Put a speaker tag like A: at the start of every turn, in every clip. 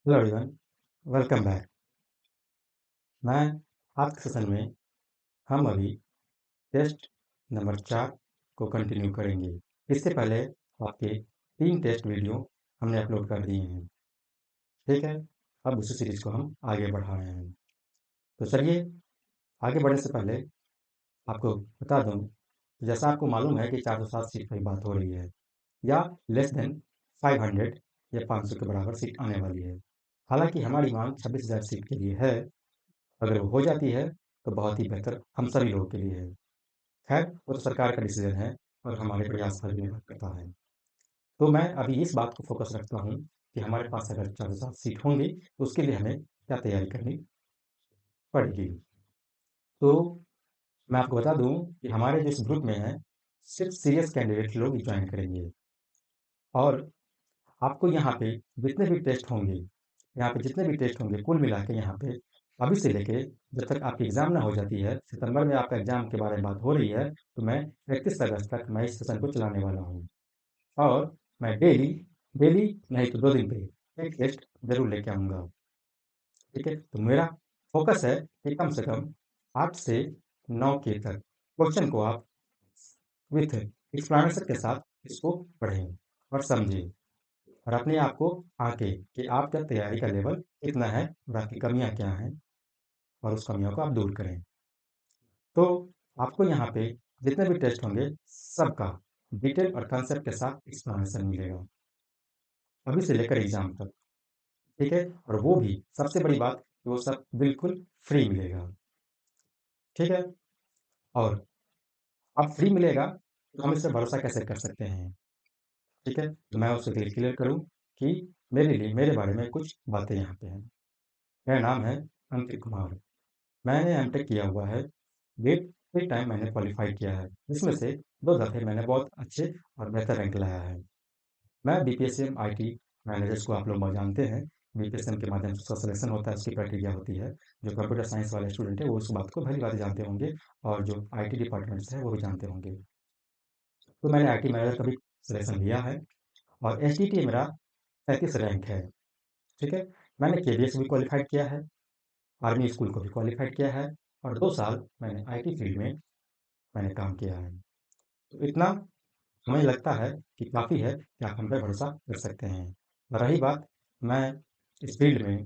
A: Hello everyone, welcome back. मैं आज के सेशन में हम अभी टेस्ट नंबर 4 को कंटिन्यू करेंगे। इससे पहले आपके 3 टेस्ट वीडियो हमने अपलोड कर दिए हैं, ठीक है? अब उसी सीरीज़ को हम आगे बढ़ा रहे हैं। तो चलिए, आगे बढ़ने से पहले आपको बता दूँ, जैसा आपको मालूम है कि 407 सीट की बात हो रही है या लेस देन 500 या 500 के बराबर सीट आने वाली है। हालाँकि हमारी माँग 26,000 सीट के लिए है। अगर वो हो जाती है तो बहुत ही बेहतर हम सभी लोगों के लिए है। खैर, वो तो सरकार का डिसीजन है और हमारे प्रयास पर भी निर्भर करता है। तो मैं अभी इस बात को फोकस रखता हूँ कि हमारे पास अगर 407 सीट होंगी तो उसके लिए हमें क्या तैयारी करनी पड़ेगी। तो मैं आपको बता दूँ कि हमारे जो इस ग्रुप में हैं, सिर्फ सीरियस कैंडिडेट लोग ही ज्वाइन करेंगे और आपको यहाँ पे जितने भी टेस्ट होंगे, कुल मिला के यहाँ पे अभी से लेके जब तक आपकी एग्ज़ाम ना हो जाती है, सितंबर में आपका एग्ज़ाम के बारे में बात हो रही है, तो मैं 31 अगस्त तक मैं इस सेशन को चलाने वाला हूँ और मैं डेली डेली नहीं तो 2 दिन पे 1 टेस्ट ज़रूर लेके आऊँगा, ठीक है? तो मेरा फ़ोकस है कि कम से कम 8 से 9 के तक क्वेश्चन को आप विथ एक्सप्लेनेशन के साथ इसको पढ़ें और समझें। और अपने आप को आँकें कि आपका तैयारी का लेवल कितना है और आपकी कमियाँ क्या हैं और उस कमियों को आप दूर करें। तो आपको यहाँ पे जितने भी टेस्ट होंगे, सबका डिटेल और कांसेप्ट के साथ एक्सप्लेनेशन मिलेगा, अभी से लेकर एग्ज़ाम तक, ठीक है? और वो भी सबसे बड़ी बात कि वो सब बिल्कुल फ्री मिलेगा, ठीक है? और अब फ्री मिलेगा, तो हम इस पे भरोसा कैसे कर सकते हैं, ठीक है? तो मैं उसको क्लियर करूँ कि मेरे बारे में कुछ बातें यहाँ पे हैं। मेरा नाम है अंकित कुमार। मैंने एमटेक किया हुआ है। गेट के टाइम मैंने क्वालीफाई किया है, जिसमें से 2 दफ़े मैंने बहुत अच्छे और बेहतर रैंक लाया है। मैं बीपीएससीएम आईटी मैनेजर्स को आप लोग जानते हैं। बीपीएससीएम के माध्यम से उसका सिलेक्शन होता है, उसकी क्राइटेरिया होती है। जो कंप्यूटर साइंस वाले स्टूडेंट हैं, वो इस बात को भली-भाँति जानते होंगे और जो आईटी डिपार्टमेंट्स हैं, वो भी जानते होंगे। तो मैंने आईटी मैनेजर का भी सिलेक्शन लिया है और एसटीटी मेरा 33 रैंक है, ठीक है? मैंने केबीएस भी क्वालीफाइड किया है, आर्मी स्कूल को भी क्वालीफाइड किया है और 2 साल मैंने आईटी फील्ड में मैंने काम किया है। तो इतना हमें लगता है कि काफ़ी है कि आप हम पे भरोसा कर सकते हैं। और रही बात मैं इस फ़ील्ड में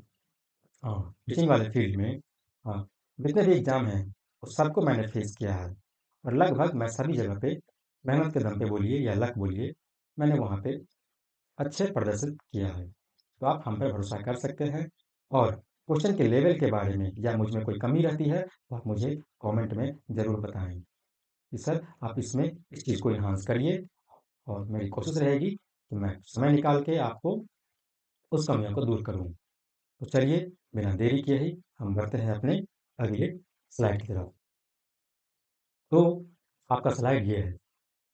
A: टीचिंग वाले फ़ील्ड में जितने भी एग्ज़ाम हैं, वो सबको मैंने फ़ेस किया है और लगभग मैं सभी जगह पे मेहनत के दम पे बोलिए या लक बोलिए, मैंने वहाँ पे अच्छे प्रदर्शन किया है। तो आप हम पे भरोसा कर सकते हैं और क्वेश्चन के लेवल के बारे में या मुझ में कोई कमी रहती है, तो आप मुझे कमेंट में ज़रूर बताएँ कि सर आप इसमें इस चीज़ को एनहांस करिए और मेरी कोशिश रहेगी कि मैं समय निकाल के आपको उस कमियों को दूर करूँ। तो चलिए बिना देरी किए ही हम बढ़ते हैं अपने अगले स्लाइड की तरफ। तो आपका स्लाइड ये है।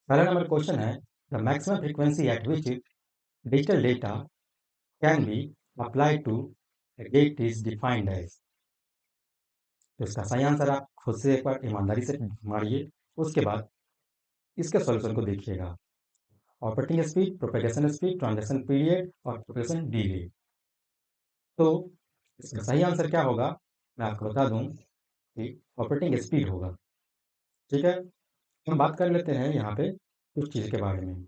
A: पहला नंबर क्वेश्चन है the maximum frequency at which digital data can be applied to a gate is defined as. तो इसका सही आंसर आप खुद से एक बार ईमानदारी से मारिए, उसके बाद इसके सॉल्यूशन को देखिएगा। Operating speed, propagation speed, transaction period और प्रोपेगेशन डिले। तो इसका सही आंसर क्या होगा? मैं आपको बता दूँ कि ऑपरेटिंग स्पीड होगा, ठीक है? हम बात कर लेते हैं यहाँ पे कुछ चीज़ के बारे में।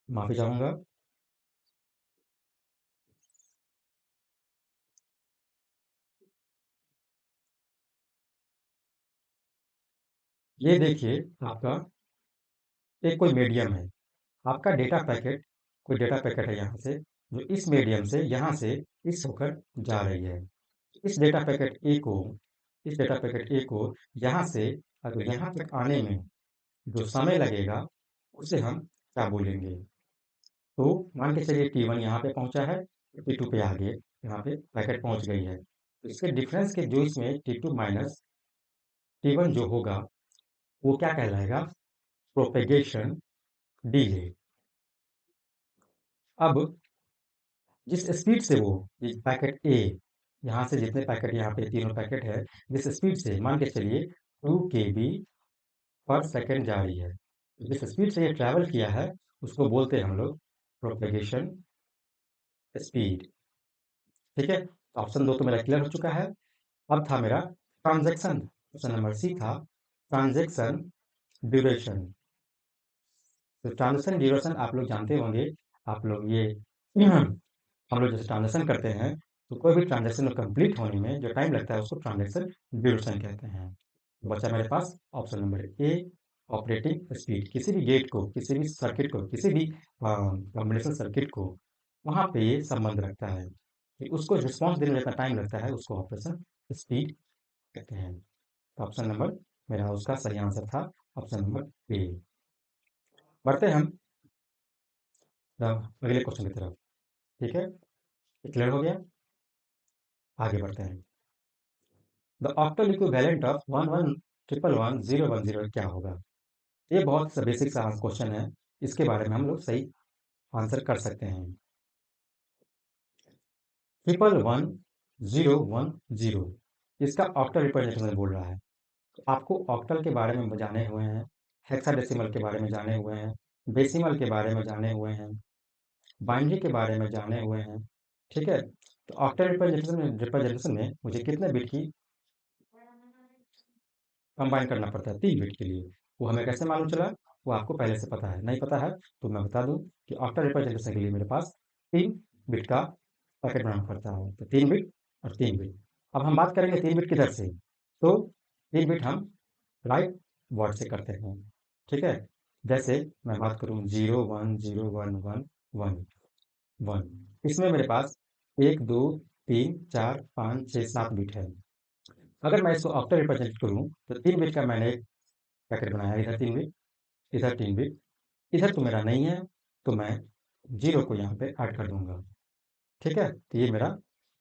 A: माफ़ी चाहूँगा। ये देखिए आपका एक कोई मीडियम है। आपका डेटा पैकेट है यहाँ से, जो इस मीडियम से यहाँ से इस होकर जा रही है। इस डेटा पैकेट ए को इस डेटा पैकेट ए को यहाँ से अगर यहाँ तक आने में जो समय लगेगा, उसे हम क्या बोलेंगे? तो मान के चलिए T1 यहाँ पे पहुँचा है, T2 पे आगे यहाँ पे पैकेट पहुँच गई है। तो इसके डिफरेंस के जो इसमें T2 माइनस T1 जो होगा, वो क्या कहलाएगा? Propagation delay. अब जिस स्पीड से वो ये पैकेट ए यहाँ से जितने पैकेट यहाँ पे तीनों पैकेट है, जिस स्पीड से मान के चलिए 2 KB पर सेकंड जा रही है। जिस स्पीड से ये ट्रैवल किया है उसको बोलते हैं हम लोग प्रोपेगेशन स्पीड। ठीक है, ऑप्शन 2 तो मेरा क्लियर हो चुका है। अब था मेरा ट्रांजैक्शन, ऑप्शन नंबर सी था ट्रांजैक्शन ड्यूरेशन। तो ट्रांजैक्शन ड्यूरेशन आप लोग जानते होंगे, आप लोग ये हम लोग जैसे ट्रांजैक्शन करते हैं तो कोई भी ट्रांजैक्शन कंप्लीट होने में जो टाइम लगता है उसको ट्रांजैक्शन ड्यूरेशन कहते हैं। तो बचा मेरे पास option number A operating speed. किसी भी गेट को, किसी भी सर्किट को, किसी भी कॉम्बिनेशन सर्किट को वहाँ पे ये संबंध रखता है कि उसको रिस्पॉन्स देने में जितना टाइम लगता है उसको ऑपरेशन स्पीड कहते हैं। तो ऑप्शन नंबर मेरा उसका सही आंसर था ऑप्शन नंबर ए। बढ़ते हैं हम अगले क्वेश्चन की तरफ। ठीक है, क्लियर हो गया, आगे बढ़ते हैं। द ऑक्टल इक्विवेलेंट ऑफ 11111010 क्या होगा? ये बहुत सा बेसिक सा क्वेश्चन है, इसके बारे में हम लोग सही आंसर कर सकते हैं। 111010 इसका ऑक्टल रिप्रेजेंटेशन बोल रहा है। तो आपको ऑक्टल के बारे में जाने हुए हैं, हेक्साडेसिमल के बारे में जाने हुए हैं, डेसिमल के बारे में जाने हुए हैं, बाइनरी के बारे में जाने हुए हैं। ठीक है, तो ऑक्टल रिप्रेजेंटेशन में मुझे कितने बिट की कंबाइन करना पड़ता है? 3 बिट के लिए। वो हमें कैसे मालूम चला? वो आपको पहले से पता है। नहीं पता है तो मैं बता दूं कि ऑक्टल रिप्रेजेंटेशन के लिए मेरे पास 3 बिट का पैकेट बनाना पड़ता है। तो 3 बिट और 3 बिट। अब हम बात करेंगे 3 बिट किधर से, तो 3 बिट हम राइट वर्ड से करते हैं। ठीक है, जैसे मैं बात करूं 0 1 0 1 1 1 इसमें मेरे पास 1 2 3 4 5 6 7 बिट है। अगर मैं इसको ऑक्टल रिप्रेजेंट करूं तो 3 बिट का मैंने एक पैकेट बनाया, इधर 3 बिट, इधर 3 बिट, इधर तो मेरा नहीं है तो मैं 0 को यहाँ पे ऐड कर दूंगा। ठीक है, तो ये मेरा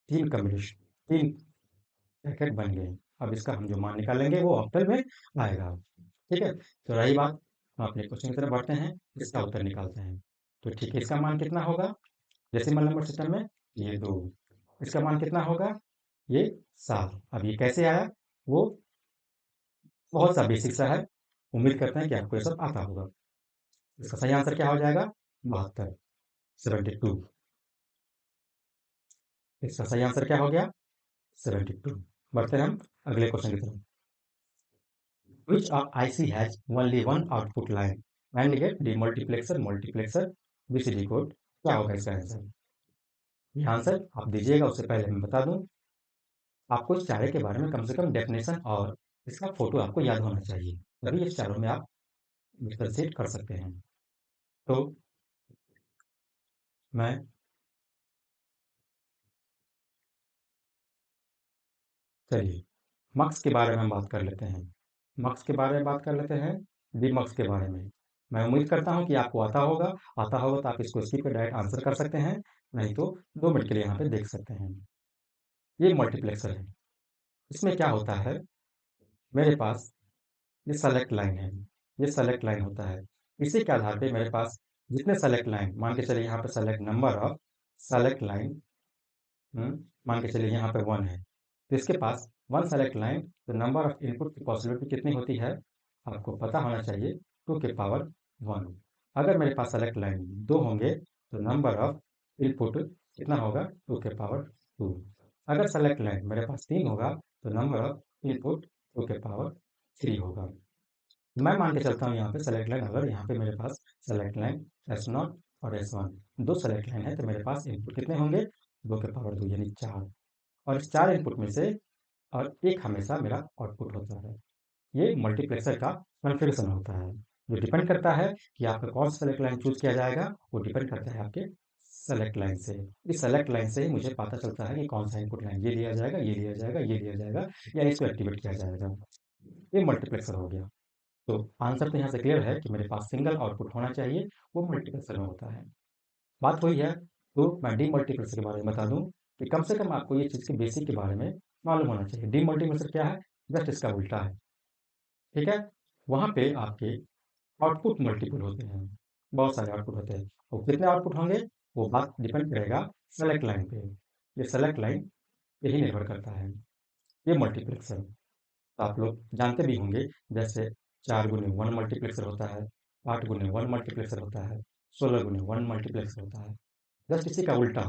A: 3 कम्बिनेशन 3 पैकेट बन गए। अब इसका हम जो मान निकालेंगे वो ऑक्टल में आएगा। ठीक है, तो रही बात, हम अपने क्वेश्चन की तरफ बढ़ते हैं, इसका उत्तर निकालते हैं। तो ठीक है, इसका मान कितना होगा? डेसिमल नंबर सिस्टम में ये 2, इसका मान कितना होगा? ये 7। अब ये कैसे आया? वो बहुत सा बेसिक सा है, उम्मीद करते हैं कि आपको ये सब आता होगा। इसका सही आंसर क्या हो जाएगा? 72, 72। इसका सही आंसर क्या हो गया? 72। बढ़ते हैं हम अगले क्वेश्चन की तरफ। Which of IC has only one output line? AND gate, demultiplexer, multiplexer, BCD code, क्या होगा इसका आंसर? ये आंसर आप दीजिएगा उससे पहले मैं बता दूं, आपको इस चारे के बारे में कम से कम डेफिनेशन और इसका फोटो आपको याद होना चाहिए, तभी इस चारों में आप डिफरेंशिएट कर सकते हैं। तो मैं चलिए मक्स के बारे में हम बात कर लेते हैं। मक्स के बारे में बात कर लेते हैं, डीमक्स के बारे में। मैं उम्मीद करता हूं कि आपको आता होगा तो आप इसको स्किप कर डायरेक्ट आंसर कर सकते हैं, नहीं तो 2 मिनट के लिए यहाँ पे देख सकते हैं। ये मल्टीप्लेक्सर है। इसमें क्या होता है, मेरे पास ये सेलेक्ट लाइन है, ये सेलेक्ट लाइन होता है। इसी के आधार पे मेरे पास जितने सेलेक्ट लाइन, मान के चलिए यहाँ पे select number of select line, मान के चलिए यहाँ पे 1 है, तो इसके पास 1 सेलेक्ट लाइन, तो नंबर ऑफ इनपुट की पॉसिबिलिटी कितनी होती है आपको पता होना चाहिए, 2 के पावर 1। अगर मेरे पास सेलेक्ट लाइन 2 होंगे तो नंबर ऑफ इनपुट कितना होगा? 2 के पावर 2। अगर सेलेक्ट लाइन मेरे पास 3 होगा तो नंबर ऑफ इनपुट 2 के पावर 3 होगा। मैं मान के चलता हूँ यहाँ पे सेलेक्ट लाइन, अगर यहाँ पे मेरे पास सेलेक्ट लाइन S0 और S1 दो सेलेक्ट लाइन है तो मेरे पास इनपुट कितने होंगे? 2 के पावर 2 यानी 4। और इस 4 इनपुट में से और एक हमेशा मेरा आउटपुट होता है। ये मल्टीप्लेक्सर का कॉन्फ़िगरेशन होता है, जो डिपेंड करता है कि आपका कौन सा सेलेक्ट लाइन चूज़ किया जाएगा, वो डिपेंड करता है आपके सेलेक्ट लाइन से। इस सेलेक्ट लाइन से ही मुझे पता चलता है कि कौन सा इनपुट लाइन ये लिया जाएगा, ये लिया जाएगा, ये लिया जाएगा या इसको एक्टिवेट किया जाएगा। ये मल्टीप्लेक्सर हो गया। तो आंसर तो यहाँ से क्लियर है कि मेरे पास सिंगल आउटपुट होना चाहिए, वो मल्टीप्लेक्सर में होता है। बात हुई है, तो मैं डीमल्टीप्लेक्सर के बारे में बता दूं कि कम से कम आपको ये चीज़ के बेसिक के बारे में मालूम होना चाहिए। डीमल्टीप्लेक्सर क्या है? जस्ट इसका उल्टा है। ठीक है, वहाँ पे आपके आउटपुट मल्टीपल होते हैं, बहुत सारे आउटपुट होते हैं। और कितने आउटपुट होंगे वो बात डिपेंड करेगा सेलेक्ट लाइन पे। ये सेलेक्ट लाइन पे ही निर्भर करता है। ये मल्टीप्लेक्सर। तो आप लोग जानते भी होंगे, जैसे 4 गुने 1 मल्टीप्लेक्सर होता है, 8 गुने 1 मल्टीप्लेक्सर होता है, 16 गुने 1 मल्टीप्लेक्सर होता है। जस्ट इसी का उल्टा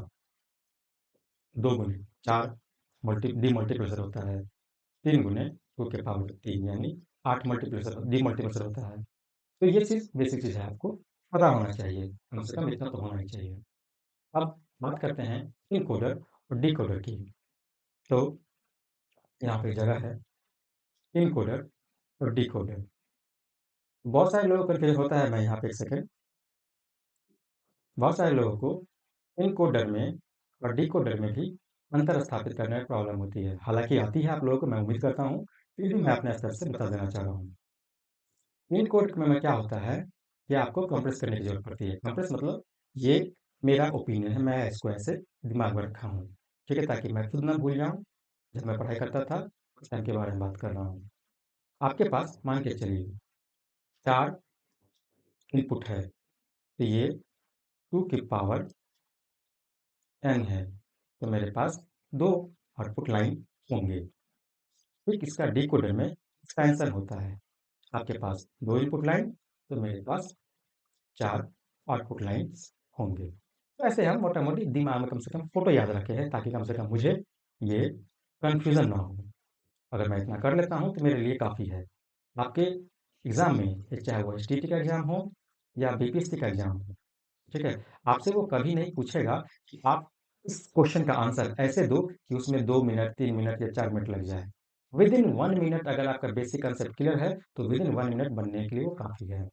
A: 2 गुने 4 डीमल्टीप्लेक्सर होता है, 3 गुने 2 के पावर 3 यानी 8 मल्टीप्लेक्सर डीमल्टीप्लेक्सर होता है। तो ये चीज़ बेसिक चीज़ है, आपको पता होना चाहिए, कम से कम इतना तो होना ही चाहिए। अब बात करते हैं इनकोडर और डिकोडर की। तो यहाँ पे जगह है इनकोडर और डिकोडर। बहुत सारे लोगों को कन्फ्यूजन होता है, मैं यहाँ पे एक सेकंड, बहुत सारे लोगों को इनकोडर में और डिकोडर में भी अंतर स्थापित करने में प्रॉब्लम होती है। हालाँकि आती है आप लोगों को, मैं उम्मीद करता हूँ, फिर भी मैं अपने स्तर से बता देना चाह रहा हूँ। इनकोड में क्या होता है कि आपको कंप्रेस करने की ज़रूरत पड़ती है। कंप्रेस मतलब ये मेरा ओपिनियन है, मैं इसको ऐसे दिमाग में रखा हूँ, ठीक है? ताकि मैं खुद ना भूल जाऊँ, जब मैं पढ़ाई करता था, उस टाइम के बारे में बात कर रहा हूँ। आपके पास मान के चलिए 4 इनपुट है, तो ये 2 की पावर n है, तो मेरे पास 2 आउटपुट लाइन होंगे। फिर इसका डिकोडर में एक्सपेंशन होता है। आपके पास 2 इनपुट लाइन, तो मेरे पास 4 आउटपुट लाइन्स होंगे। तो ऐसे हम मोटा-मोटी दिमाग में कम से कम फ़ोटो याद रखे हैं, ताकि कम से कम मुझे ये कन्फ्यूज़न ना हो। अगर मैं इतना कर लेता हूँ, तो मेरे लिए काफ़ी है। आपके एग्ज़ाम में, ये चाहे वो एसटीईटी का एग्ज़ाम हो या बीपीएससी का एग्ज़ाम हो, ठीक है? आपसे वो कभी नहीं पूछेगा कि आप इस क्वेश्चन का आंसर ऐसे दो कि उसमें 2 मिनट, 3 मिनट या 4 मिनट लग जाए। विदिन 1 मिनट अगर आपका बेसिक कांसेप्ट क्लियर है, तो विदिन 1 मिनट बनने के लिए वो काफ़ी है।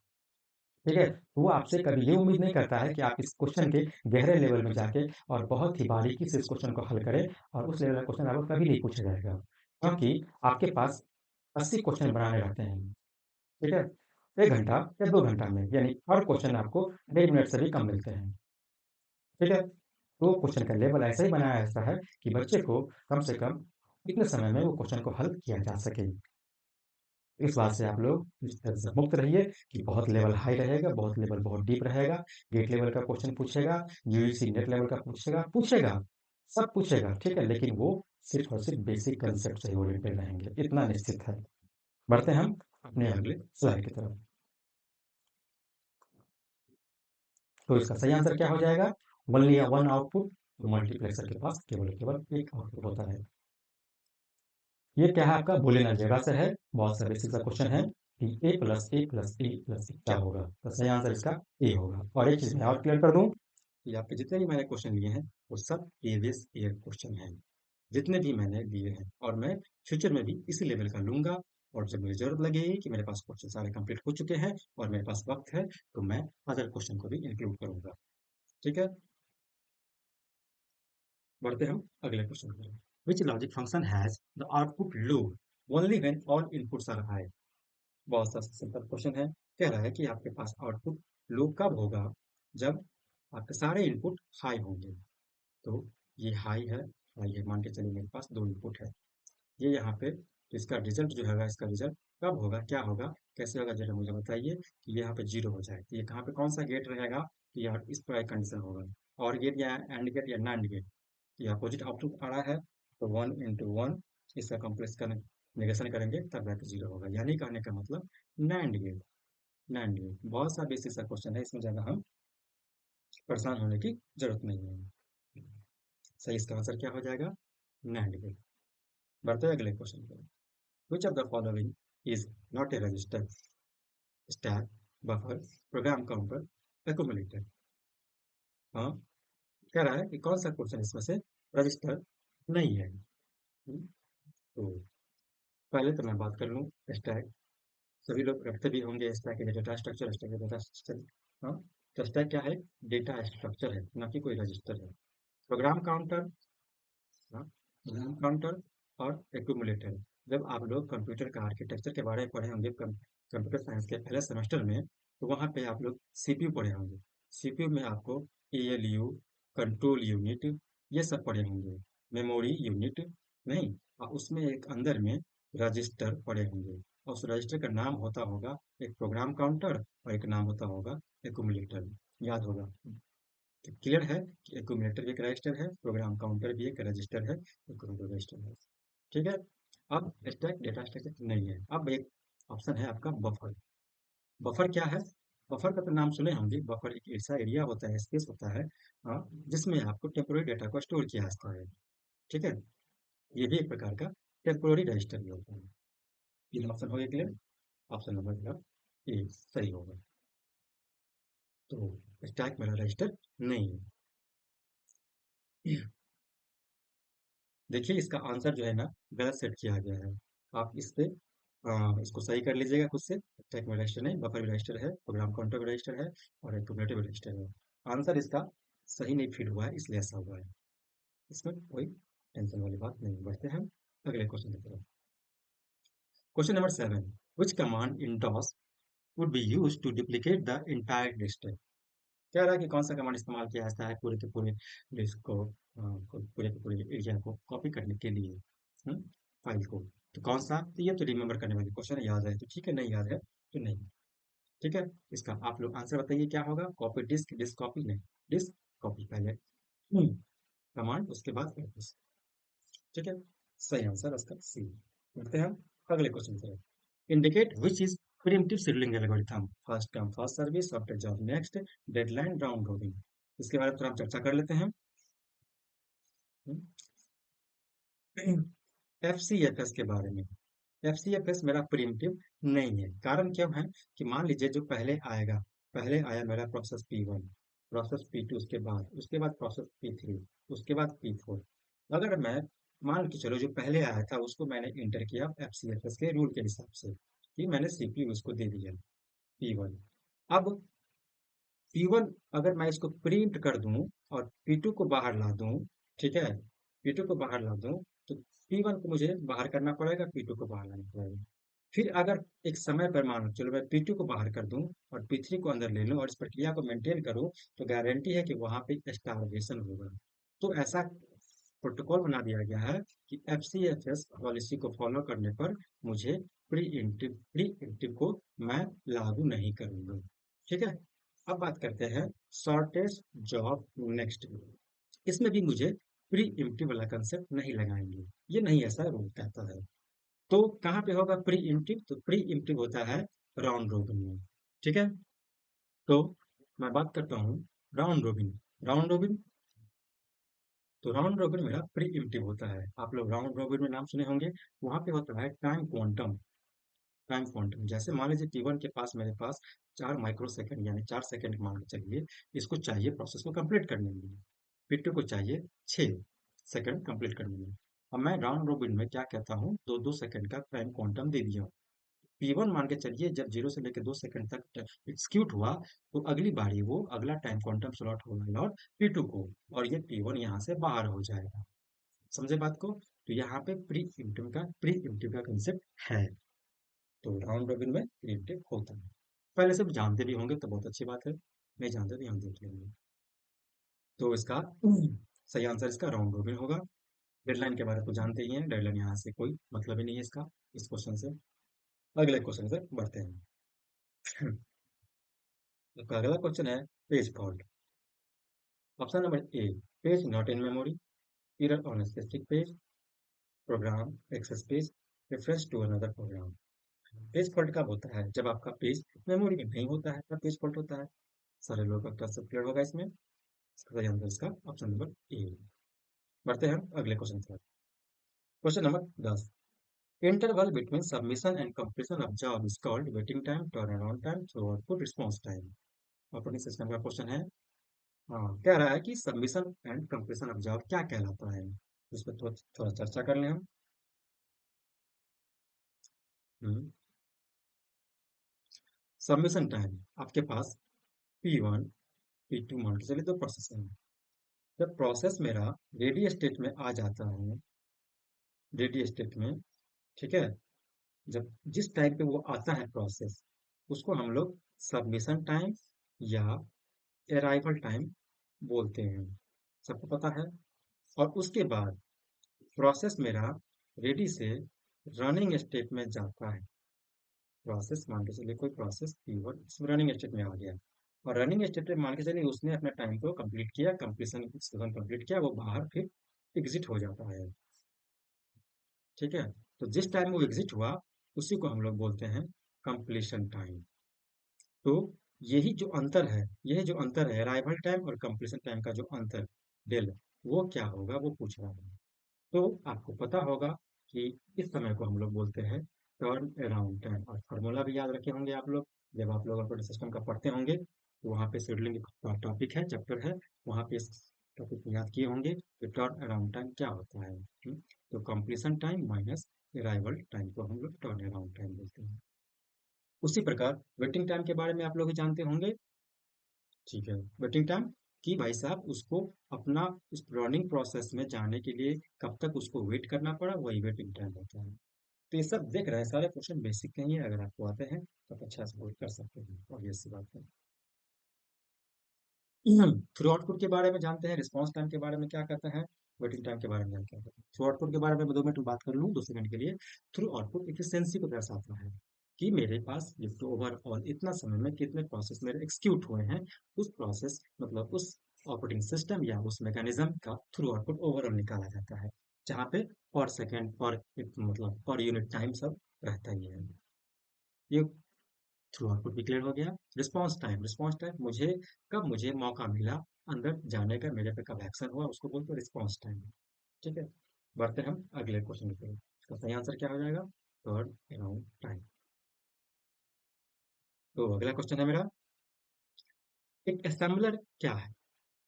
A: ठीक है? तो वो आपसे कभी ये उम्मीद नहीं करता है कि आप इस क्वेश्चन के गहरे लेवल में जाके और बहुत ही बारीकी से इस क्वेश्चन को हल करें, और उस लेवल का क्वेश्चन आपको कभी नहीं पूछा जाएगा। क्योंकि आपके पास 80 क्वेश्चन बनाने रहते हैं, ठीक है? 1 घंटा या 2 घंटा में, यानी हर क्वेश्चन आपको 1.5 मिनट से भी कम मिलते हैं, ठीक है? तो क्वेश्चन का लेवल ऐसा ही बनाया रहता है कि बच्चे को कम से कम इतने समय में वो क्वेश्चन को हल किया जा सके। इस बात से आप लोग निश्चिंत से मुक्त रहिए कि बहुत लेवल हाई रहेगा, बहुत लेवल बहुत डीप रहेगा, गेट लेवल का क्वेश्चन पूछेगा, यूजीसी नेट लेवल का पूछेगा, सब पूछेगा, ठीक है? लेकिन वो सिर्फ़ और सिर्फ़ बेसिक कांसेप्ट से ही ओरिएंटेड रहेंगे, इतना निश्चित है। बढ़ते हैं हम अपने अगले स्लाइड की तरफ। तो इसका सही आंसर क्या हो जाएगा? ओनली वन आउटपुट, तो मल्टीप्लेक्सर के पास केवल और केवल एक आउटपुट होता है। ये क्या है? आपका बूलियन अलजेब्रा से है, बहुत सा बेसिक सा क्वेश्चन है कि a plus A plus A plus क्या होगा? तो सही आंसर इसका ए होगा। और एक चीज़ मैं और क्लियर कर दूँ कि आपके जितने भी मैंने क्वेश्चन लिए हैं, वो सब प्रीवियस ईयर क्वेश्चन हैं, जितने भी मैंने लिए हैं, और मैं फ्यूचर में भी इसी लेवल का लूँगा। और जब मुझे ज़रूरत लगेगी कि मेरे पास क्वेश्चन सारे कंप्लीट हो चुके हैं और मेरे पास वक़्त है, तो मैं अदर क्वेश्चन को भी इंक्लूड करूँगा। ठीक है? बढ़ते हम अगले क्वेश्चन की तरफ। Which logic function has the output low only when all inputs are high? बहुत सा सिंपल क्वेश्चन है। कह रहा है कि आपके पास आउटपुट लो कब होगा? जब आपके सारे इनपुट हाई होंगे। तो ये हाई है, मान के चलिए मेरे पास 2 इनपुट है। ये यहाँ पे, तो इसका रिजल्ट जो है, इसका रिजल्ट कब होगा, क्या होगा, कैसे होगा, ज़रा मुझे बताइए कि यहाँ पे 0 हो जाए। तो ये कहाँ पे कौन सा गेट रहेगा? कि यार इस पर एक कंडीशन होगा, और गेट या एंड गेट या नैंड गेट। ये अपोजिट आउटपुट आ रहा है, तो 1 into 1 इसका कॉम्प्लेक्स का नेगेशन करेंगे, तब जाके 0 होगा। यानी कहने का मतलब नैंड गेट। नैंड गेट बहुत सा बेसिक सा क्वेश्चन है, इसमें ज़्यादा हम परेशान होने की ज़रूरत नहीं है। सही इसका आंसर क्या हो जाएगा? NAND gate. बढ़ते हैं अगले क्वेश्चन पर। Which of the following is not a register? Stack, buffer, program counter, accumulator? हाँ, कह रहा है कि कौन सा क्वेश्चन इसमें से रजिस्टर नहीं है। तो पहले तो मैं बात कर लूँ स्टैक। सभी लोग रखते भी होंगे stack as data structure, stack as data structure. हाँ, तो स्टैक क्या है? डेटा स्ट्रक्चर है, ना कि कोई रजिस्टर है। प्रोग्राम काउंटर, हाँ, प्रोग्राम काउंटर और एक्यूमुलेटर। जब आप लोग कंप्यूटर का आर्किटेक्चर के बारे में पढ़े होंगे कंप्यूटर साइंस के पहले सेमेस्टर में, तो वहाँ पे आप लोग सीपीयू पढ़े होंगे। सीपीयू में आपको एएलयू, कंट्रोल यूनिट, ये सब पढ़े होंगे। मेमोरी यूनिट नहीं, और उसमें एक अंदर में रजिस्टर पढ़े होंगे, और उस रजिस्टर का नाम होता होगा एक प्रोग्राम काउंटर, और एक नाम होता होगा एक्यूमुलेटर। याद होगा। तो क्लियर है कि एक्यूमुलेटर भी एक रजिस्टर है, प्रोग्राम काउंटर भी एक रजिस्टर है, एक रजिस्टर है। ठीक है? अब स्टैक डेटा स्ट्रक्चर नहीं है। अब एक ऑप्शन है आपका बफर। बफर क्या है? बफर का तो नाम सुने होंगे। बफर एक ऐसा एरिया होता है, स्पेस होता है, जिसमें आपको टेम्पोररी डेटा को स्टोर किया जाता है। ठीक है, ये भी एक प्रकार का टेम्पोररी रजिस्टर भी होता है। तीन ऑप्शन हो गए क्लियर। ऑप्शन नंबर ए सही होगा। तो स्टैक मेरा रजिस्टर नहीं है। देखिए इसका आंसर जो है ना, गलत सेट किया गया है। आप इस पे इसको सही कर लीजिएगा खुद से। स्टैक में रजिस्टर नहीं, बफर भी रजिस्टर है, प्रोग्राम काउंटर भी रजिस्टर है, और एक क्यूमुलेटिव रजिस्टर है। आंसर इसका सही नहीं फीड हुआ है, इसलिए ऐसा हुआ है। इसमें कोई टेंशन वाली बात नहीं। बढ़ते हैं अगले क्वेश्चन की तरफ। Question number 7, which command in DOS would be used to duplicate the entire disk? कह रहा है कि कौन सा कमांड इस्तेमाल किया जाता है पूरे के पूरे डिस्क को, पूरे के पूरे एरिया को कॉपी करने के लिए, हम्म, फाइल को। तो कौन सा? तो ये तो रिमेम्बर करने वाली क्वेश्चन है, याद है तो ठीक है, नहीं याद है तो नहीं। ठीक है, इसका आप लोग आंसर बताइए क्या होगा। कॉपी डिस्क, डिस्क कॉपी नहीं, डिस्क कॉपी पहले, कमांड उसके बाद वापस। ठीक है, सही आंसर इसका सी। बढ़ते हैं अगले क्वेश्चन की तरफ। Indicate which is primitive scheduling algorithm, first come first service, software job next, deadline, round robin. इसके बारे में थोड़ा हम चर्चा कर लेते हैं। एफ सी एफ एस के बारे में। एफ सी एफ एस मेरा प्रिमिटिव नहीं है। कारण क्यों है कि मान लीजिए जो पहले आएगा, पहले आया मेरा प्रोसेस P1, प्रोसेस P2, उसके बाद प्रोसेस P3, उसके बाद P4। अगर मैं मान के चलो जो पहले आया था उसको मैंने इंटर किया एफ सी एफ एस के रूल के हिसाब से, कि मैंने सीपीयू उसको दे दिया P1। अब P1 अगर मैं इसको प्रिंट कर दूं और P2 को बाहर ला दूं, ठीक है, P2 को बाहर ला दूं, तो P1 को मुझे बाहर करना पड़ेगा, P2 को बाहर लाना पड़ेगा। फिर अगर एक समय पर मान लो चलो मैं P2 को बाहर कर दूं और P3 को अंदर ले लूं और इस प्रक्रिया को मेंटेन करूं, तो गारंटी है कि वहां पे स्टारवेशन होगा। तो ऐसा प्रोटोकॉल बना दिया गया है कि एफसीएफएस पॉलिसी को फॉलो करने पर मुझे प्री इम्प्टिव को मैं लागू नहीं करूंगा। ठीक है, अब बात करते हैं शॉर्टेस्ट जॉब नेक्स्ट। इसमें भी मुझे प्री इम्प्टिव वाला कंसेप्ट नहीं लगाएंगे, ये नहीं ऐसा रूल कहता है। तो कहाँ पे होगा प्री इम्प्टिव? तो प्री इम्प्टिव होता है राउंड रोबिन में। ठीक है, तो मैं बात करता हूँ राउंड रोबिन। राउंड रोबिन, तो राउंड रोबिन मेरा प्री इम्प्टिव होता है। आप लोग राउंड रोबिन में नाम सुने होंगे। वहां पे होता है टाइम क्वांटम। टाइम क्वांटम जैसे मान लीजिए टी वन के पास, मेरे पास 4 माइक्रो सेकंड यानी 4 सेकंड मान के चलिए, इसको चाहिए प्रोसेस को कंप्लीट करने में। P2 को चाहिए 6 सेकंड कंप्लीट करने में। अब मैं राउंड रोबिन में क्या कहता हूँ, 2-2 सेकंड का टाइम क्वांटम दे दिया हूँ। P1 मान के चलिए जब 0 से लेकर 2 सेकंड तक एग्जीक्यूट हुआ, तो अगली बारी वो अगला टाइम क्वांटम स्लॉट होगा लॉट P2 को, और ये P1 यहाँ से बाहर हो जाएगा। समझे बात को? तो यहाँ पे प्री इम्प्टिव का कंसेप्ट है। तो राउंड रॉबिन में प्री इम्प्टिव होता है। पहले से जानते भी होंगे तो बहुत अच्छी बात है, नहीं जानते भी हम देख लेंगे। तो इसका सही आंसर इसका राउंड रॉबिन होगा। डेडलाइन के बारे में तो जानते ही हैं, डेडलाइन यहाँ से कोई मतलब ही नहीं है इसका, इस क्वेश्चन से। अगले क्वेश्चन से बढ़ते हैं। तो अगला क्वेश्चन है page fault. Option number A, page not in memory, error on specific page, program access page, reference to another program. Page fault कब होता है? जब आपका पेज मेमोरी में नहीं होता है तब पेज फॉल्ट होता है। सारे लोगों का सब क्लियर होगा इसमें। इसका सही आंसर इसका ऑप्शन नंबर ए। बढ़ते हैं अगले क्वेश्चन पर। Question number 10, interval between submission and completion of job is called waiting time, turnaround time, through output, response time. Operating system का क्वेश्चन है। हाँ, कह रहा है कि submission and completion of job क्या कहलाता है। इस पर थोड़ा चर्चा कर लें हम। सबमिशन टाइम, आपके पास P1 P2 मान के चलिए 2 प्रोसेस है। जब प्रोसेस मेरा रेडी स्टेट में आ जाता है, रेडी स्टेट में, ठीक है, जब जिस टाइम पे वो आता है प्रोसेस, उसको हम लोग सबमिशन टाइम या अराइवल टाइम बोलते हैं, सबको पता है। और उसके बाद प्रोसेस मेरा रेडी से रनिंग स्टेट में जाता है। प्रोसेस मान के चलिए कोई प्रोसेस P1 रनिंग स्टेट में आ गया, और रनिंग स्टेट में मान के चलिए उसने अपने टाइम को कंप्लीट किया, कंप्लीट किया, वो बाहर फिर एग्जिट हो जाता है। ठीक है, तो जिस टाइम वो एग्जिट हुआ उसी को हम लोग बोलते हैं कंप्लीशन टाइम। तो यही जो अंतर है, यही जो अंतर है अराइवल टाइम और कंप्लीशन टाइम का जो अंतर डेल, वो क्या होगा वो पूछ रहा है। तो आपको पता होगा कि इस समय को हम लोग बोलते हैं टर्न अराउंड टाइम, और फार्मूला भी याद रखे होंगे आप लोग जब आप लोग ऑपरेटिंग सिस्टम का पढ़ते होंगे, तो वहाँ पे शेड्यूलिंग का टॉपिक है, चैप्टर है, वहाँ पे इस टॉपिक को याद किए होंगे कि टर्न अराउंड टाइम क्या होता है। तो completion time minus arrival time को हम लोग टर्न अराउंड टाइम बोलते हैं। उसी प्रकार वेटिंग टाइम के बारे में आप लोग जानते होंगे। ठीक है, वेटिंग टाइम कि भाई साहब उसको अपना उस रनिंग प्रोसेस में जाने के लिए कब तक उसको वेट करना पड़ा, वही वेटिंग टाइम होता है। तो ये सब देख रहे हैं, सारे क्वेश्चन बेसिक के ही हैं, अगर आपको आते हैं तो आप अच्छा से कर सकते हैं, ऑब्वियस सी बात है। थ्रू आउटपुट के बारे में जानते हैं, रिस्पॉन्स टाइम के बारे में क्या कहते हैं, वेटिंग टाइम के बारे में क्या कहते हैं। थ्रू आउटपुट के बारे में मैं 2 मिनट में बात कर लूँ, 2 सेकंड के लिए। थ्रू आउटपुट एफिशिएंसी को दर्शाता है कि मेरे पास लिफ्ट ओवरऑल इतना समय में कितने प्रोसेस मेरे एक्सिक्यूट हुए हैं, उस प्रोसेस मतलब उस ऑपरेटिंग सिस्टम या उस मैकेनिज्म का थ्रू आउटपुट ओवरऑल निकाला जाता है, जहाँ पे पर सेकेंड पर मतलब पर यूनिट टाइम सब रहता ही है। ये थ्रू आउटपुट भी क्लियर हो गया। रिस्पॉन्स टाइम मुझे कब मुझे मौका मिला अंदर जाने का, मेरे पे कब एक्शन हुआ, उसको बोलते हैं रिस्पॉन्स टाइम। ठीक है, बढ़ते हैं हम अगले क्वेश्चन पे। इसका सही आंसर क्या हो जाएगा, टर्न अराउंड टाइम। तो अगला क्वेश्चन है मेरा, एक असेंबलर क्या है,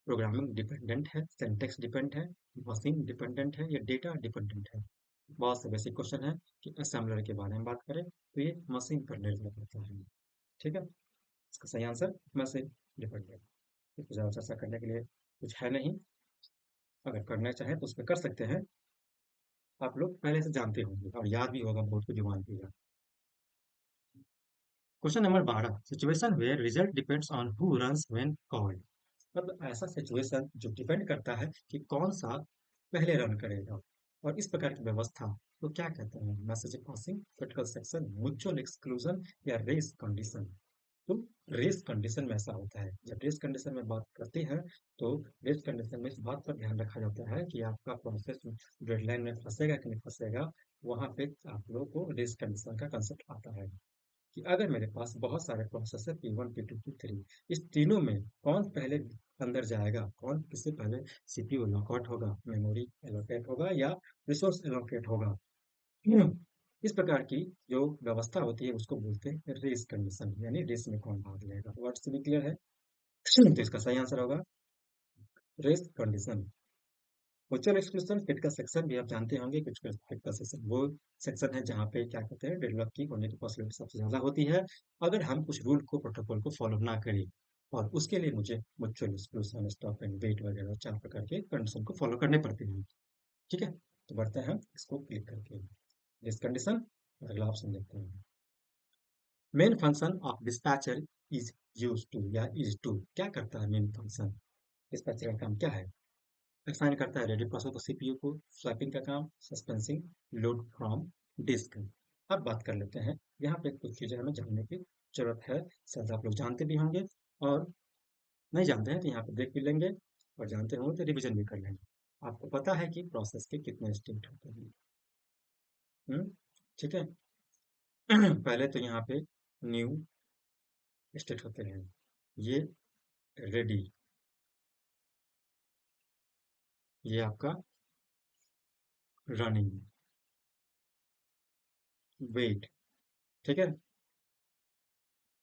A: प्रोग्रामिंग डिपेंडेंट है, सिंटेक्स डिपेंडेंट है, मशीन डिपेंडेंट है, या डेटा डिपेंडेंट है। बहुत से बेसिक क्वेश्चन है कि असेंबलर के बारे में बात करें तो ये मशीन पर निर्भर करता है। ठीक है, इसका सही आंसर मशीन डिपेंडेंट। इसको ज़्यादा चर्चा करने के लिए कुछ है नहीं, अगर करना चाहें तो उसमें कर सकते हैं। आप लोग पहले से जानते होंगे और याद भी होगा बहुत कुछ जुबान पे याद। Question number 12, situation where result depends on who runs when called. मतलब ऐसा सिचुएशन जो डिपेंड करता है कि कौन सा पहले रन करेगा, और इस प्रकार की व्यवस्था तो क्या कहते हैं, message passing, critical section, mutual exclusion, या रेस कंडीशन। तो रेस कंडीशन में ऐसा होता है, जब रेस कंडीशन में बात करते हैं तो रेस कंडीशन में इस बात पर ध्यान रखा जाता है कि आपका प्रोसेस डेडलाइन में फंसेगा कि नहीं फंसेगा। वहां पे आप लोगों को रेस कंडीशन का कंसेप्ट आता है कि अगर मेरे पास बहुत सारे प्रोसेस है P1 P2 P3, इस तीनों में कौन पहले अंदर जाएगा, कौन किससे पहले सीपीयू लॉकआउट होगा, मेमोरी एलोकेट होगा, या रिसोर्स एलोकेट होगा। इस प्रकार की जो व्यवस्था होती है उसको बोलते हैं रेस कंडीशन, यानी रेस में कौन भाग लेगा। वर्ड्स भी क्लियर है। तो इसका सही आंसर होगा race condition. Mutual exclusive fit का सेक्शन भी आप जानते होंगे, कुछ फिट का सेक्शन वो सेक्शन है जहाँ पे क्या कहते हैं डेडलॉक की होने की पॉसिबिलिटी सबसे ज्यादा होती है, अगर हम कुछ रूल को प्रोटोकॉल को फॉलो ना करें। और उसके लिए मुझे mutual exclusive, stop and wait वगैरह 4 प्रकार के कंडीशन को फॉलो करने पड़ते हैं। ठीक है, तो बढ़ते हैं हम इसको क्लिक करके दिस कंडीशन, अगला ऑप्शन देखते हैं। Main function of dispatcher is use to या इज टू, क्या करता है मेन फंक्शन, डिस्पैचर का काम क्या है, असाइन करता है रेडी प्रोसेस को सीपीयू को, स्वैपिंग का काम, सस्पेंसिंग लोड फ्रॉम डिस्क। अब बात कर लेते हैं, यहाँ पे कुछ चीजें हमें जानने की जरूरत है, शायद आप लोग जानते भी होंगे, और नहीं जानते हैं तो यहाँ पे देख भी लेंगे, और जानते होंगे तो रिवीजन भी कर लेंगे। आपको पता है कि प्रोसेस के कितने स्टेट होते हैं। ठीक है। पहले तो यहाँ पे न्यू स्टेट होते हैं, ये रेडी, ये आपका रनिंग, वेट, ठीक है,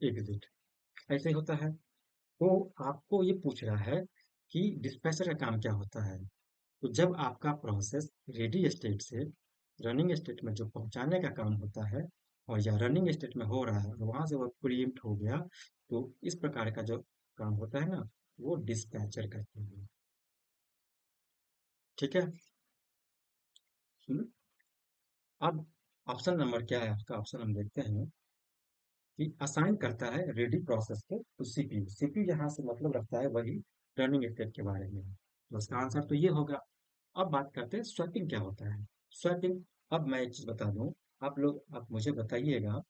A: एग्जिट, ऐसे ही होता है। तो आपको ये पूछ रहा है कि डिस्पैचर का काम क्या होता है। तो जब आपका प्रोसेस रेडी स्टेट से रनिंग स्टेट में जो पहुंचाने का काम होता है, और या रनिंग स्टेट में हो रहा है और वहां से वो प्रीएम्प्ट हो गया, तो इस प्रकार का जो काम होता है ना, वो डिस्पैचर करते हैं। ठीक है। हम्म, अब ऑप्शन नंबर क्या है आपका, ऑप्शन हम देखते हैं कि असाइन करता है रेडी प्रोसेस को तो सीपीयू, सीपीयू यहाँ से मतलब रखता है वही रनिंग स्टेट के बारे में, तो उसका आंसर तो ये होगा। अब बात करते हैं स्वैपिंग क्या होता है। स्वैपिंग, अब मैं एक चीज बता दूं, आप मुझे बताइएगा,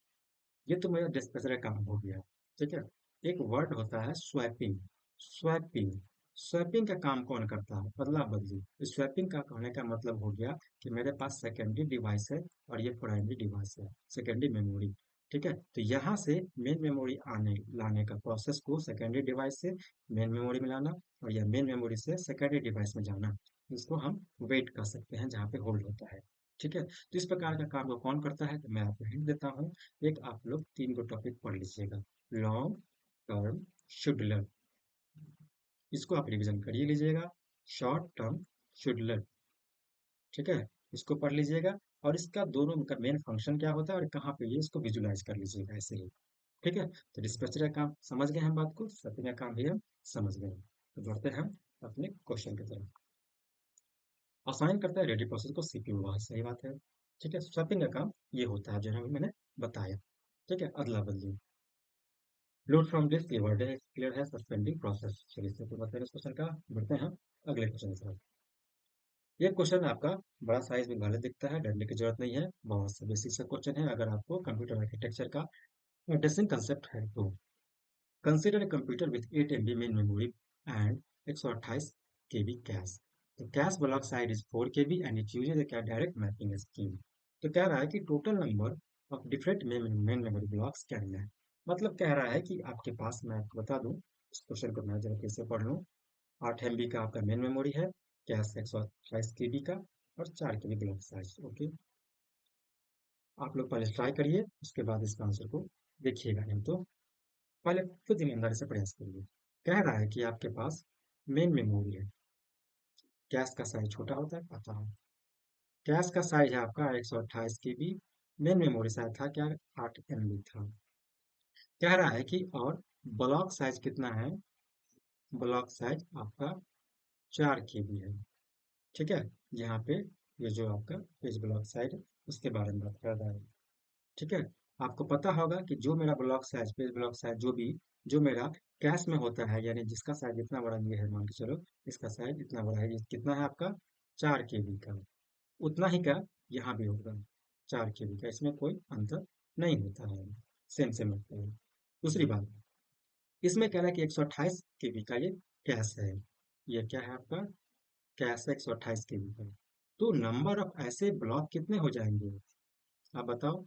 A: ये तो मेरा डिस्कसर का काम हो गया। ठीक है, एक वर्ड होता है स्वैपिंग, स्वैपिंग, स्वैपिंग का काम कौन करता है? अदला बदली। स्वैपिंग का कहने का मतलब हो गया कि मेरे पास सेकेंडरी डिवाइस है और ये प्राइमरी डिवाइस है, सेकेंडरी मेमोरी। ठीक है, तो यहाँ से मेन मेमोरी आने लाने का प्रोसेस को सेकेंडरी डिवाइस से मेन मेमोरी में लाना और या मेन मेमोरी से सेकेंडरी डिवाइस में जाना, इसको हम वेट कर सकते हैं जहाँ पे होल्ड होता है। ठीक है, तो इस प्रकार का काम को कौन करता है, तो मैं आपको हिंट देता हूँ। एक आप लोग तीन को टॉपिक पढ़ लीजिएगा। लॉन्ग टर्म शेड्यूलर, इसको आप रिवीजन कर ही लीजिएगा। शॉर्ट टर्म शेड्यूलर, ठीक है, इसको पढ़ लीजिएगा। और इसका दोनों का मेन फंक्शन क्या होता है और कहाँ पे ये, इसको विजुलाइज कर लीजिएगा ऐसे ही। ठीक है, तो डिस्पैचर का काम समझ गए हम, बात को स्वैपिंग का काम भी हम समझ गए। तो बढ़ते हैं हम अपने क्वेश्चन की तरफ। असाइन करता है रेडी प्रोसेस को सीपीयू, बहुत सही बात है। ठीक है, स्वैपिंग का काम ये होता है जो हमें मैंने बताया। ठीक है, अदला बदली। लोड फ्रॉम दिस कीवर्ड है क्लियर है सस्पेंडिंग प्रोसेस। चलिए इससे तो बताया इस क्वेश्चन का। बढ़ते हैं अगले क्वेश्चन की तरफ। ये क्वेश्चन आपका बड़ा साइज में भले दिखता है, डरने की जरूरत नहीं है, बहुत से बेसिक सा क्वेश्चन है अगर आपको कंप्यूटर आर्किटेक्चर का बेसिक कंसेप्ट है तो। Consider a computer with 8 MB main memory and 128 KB cache. तो cache block size is 4 KB and it uses a direct mapping scheme. तो कह रहा है कि total number of different main memory blocks क्या है। मतलब कह रहा है कि आपके पास, मैं आपको बता दूं, इस क्वेश्चन को मैं जरा फिर से पढ़ लूं। 8 MB का आपका मेन मेमोरी है, कैश 128 KB का और 4 KB ब्लॉक साइज। ओके, आप लोग पहले ट्राई करिए, उसके बाद इसका आंसर को देखिएगा, नहीं तो पहले खुद ईमानदारी से प्रयास करिए। कह रहा है कि आपके पास मेन मेमोरी है, कैश का साइज छोटा होता है, पता है। कैश का साइज है आपका 128 KB, मेन मेमोरी साइज था क्या, 8 MB था। कह रहा है कि और ब्लॉक साइज कितना है, ब्लॉक साइज आपका 4 KB है। ठीक है, यहाँ पे ये जो आपका पेज ब्लॉक साइज है, उसके बारे में बात कर रहा है। ठीक है, आपको पता होगा कि जो मेरा block size, page block size जो भी, जो मेरा कैश में होता है, यानी जिसका साइज इतना बड़ा ये है, मान के चलो इसका साइज इतना बड़ा है, ये कितना है आपका, 4 KB का। उतना ही का यहाँ भी होगा, 4 KB का, इसमें कोई अंतर नहीं होता है, सेम सेम रखते हैं। दूसरी बात, इसमें कह रहा है कि 128 KB का ये कैश है। ये क्या है आपका, कैश है 128 KB का। तो नंबर ऑफ ऐसे ब्लॉक कितने हो जाएंगे, आप बताओ।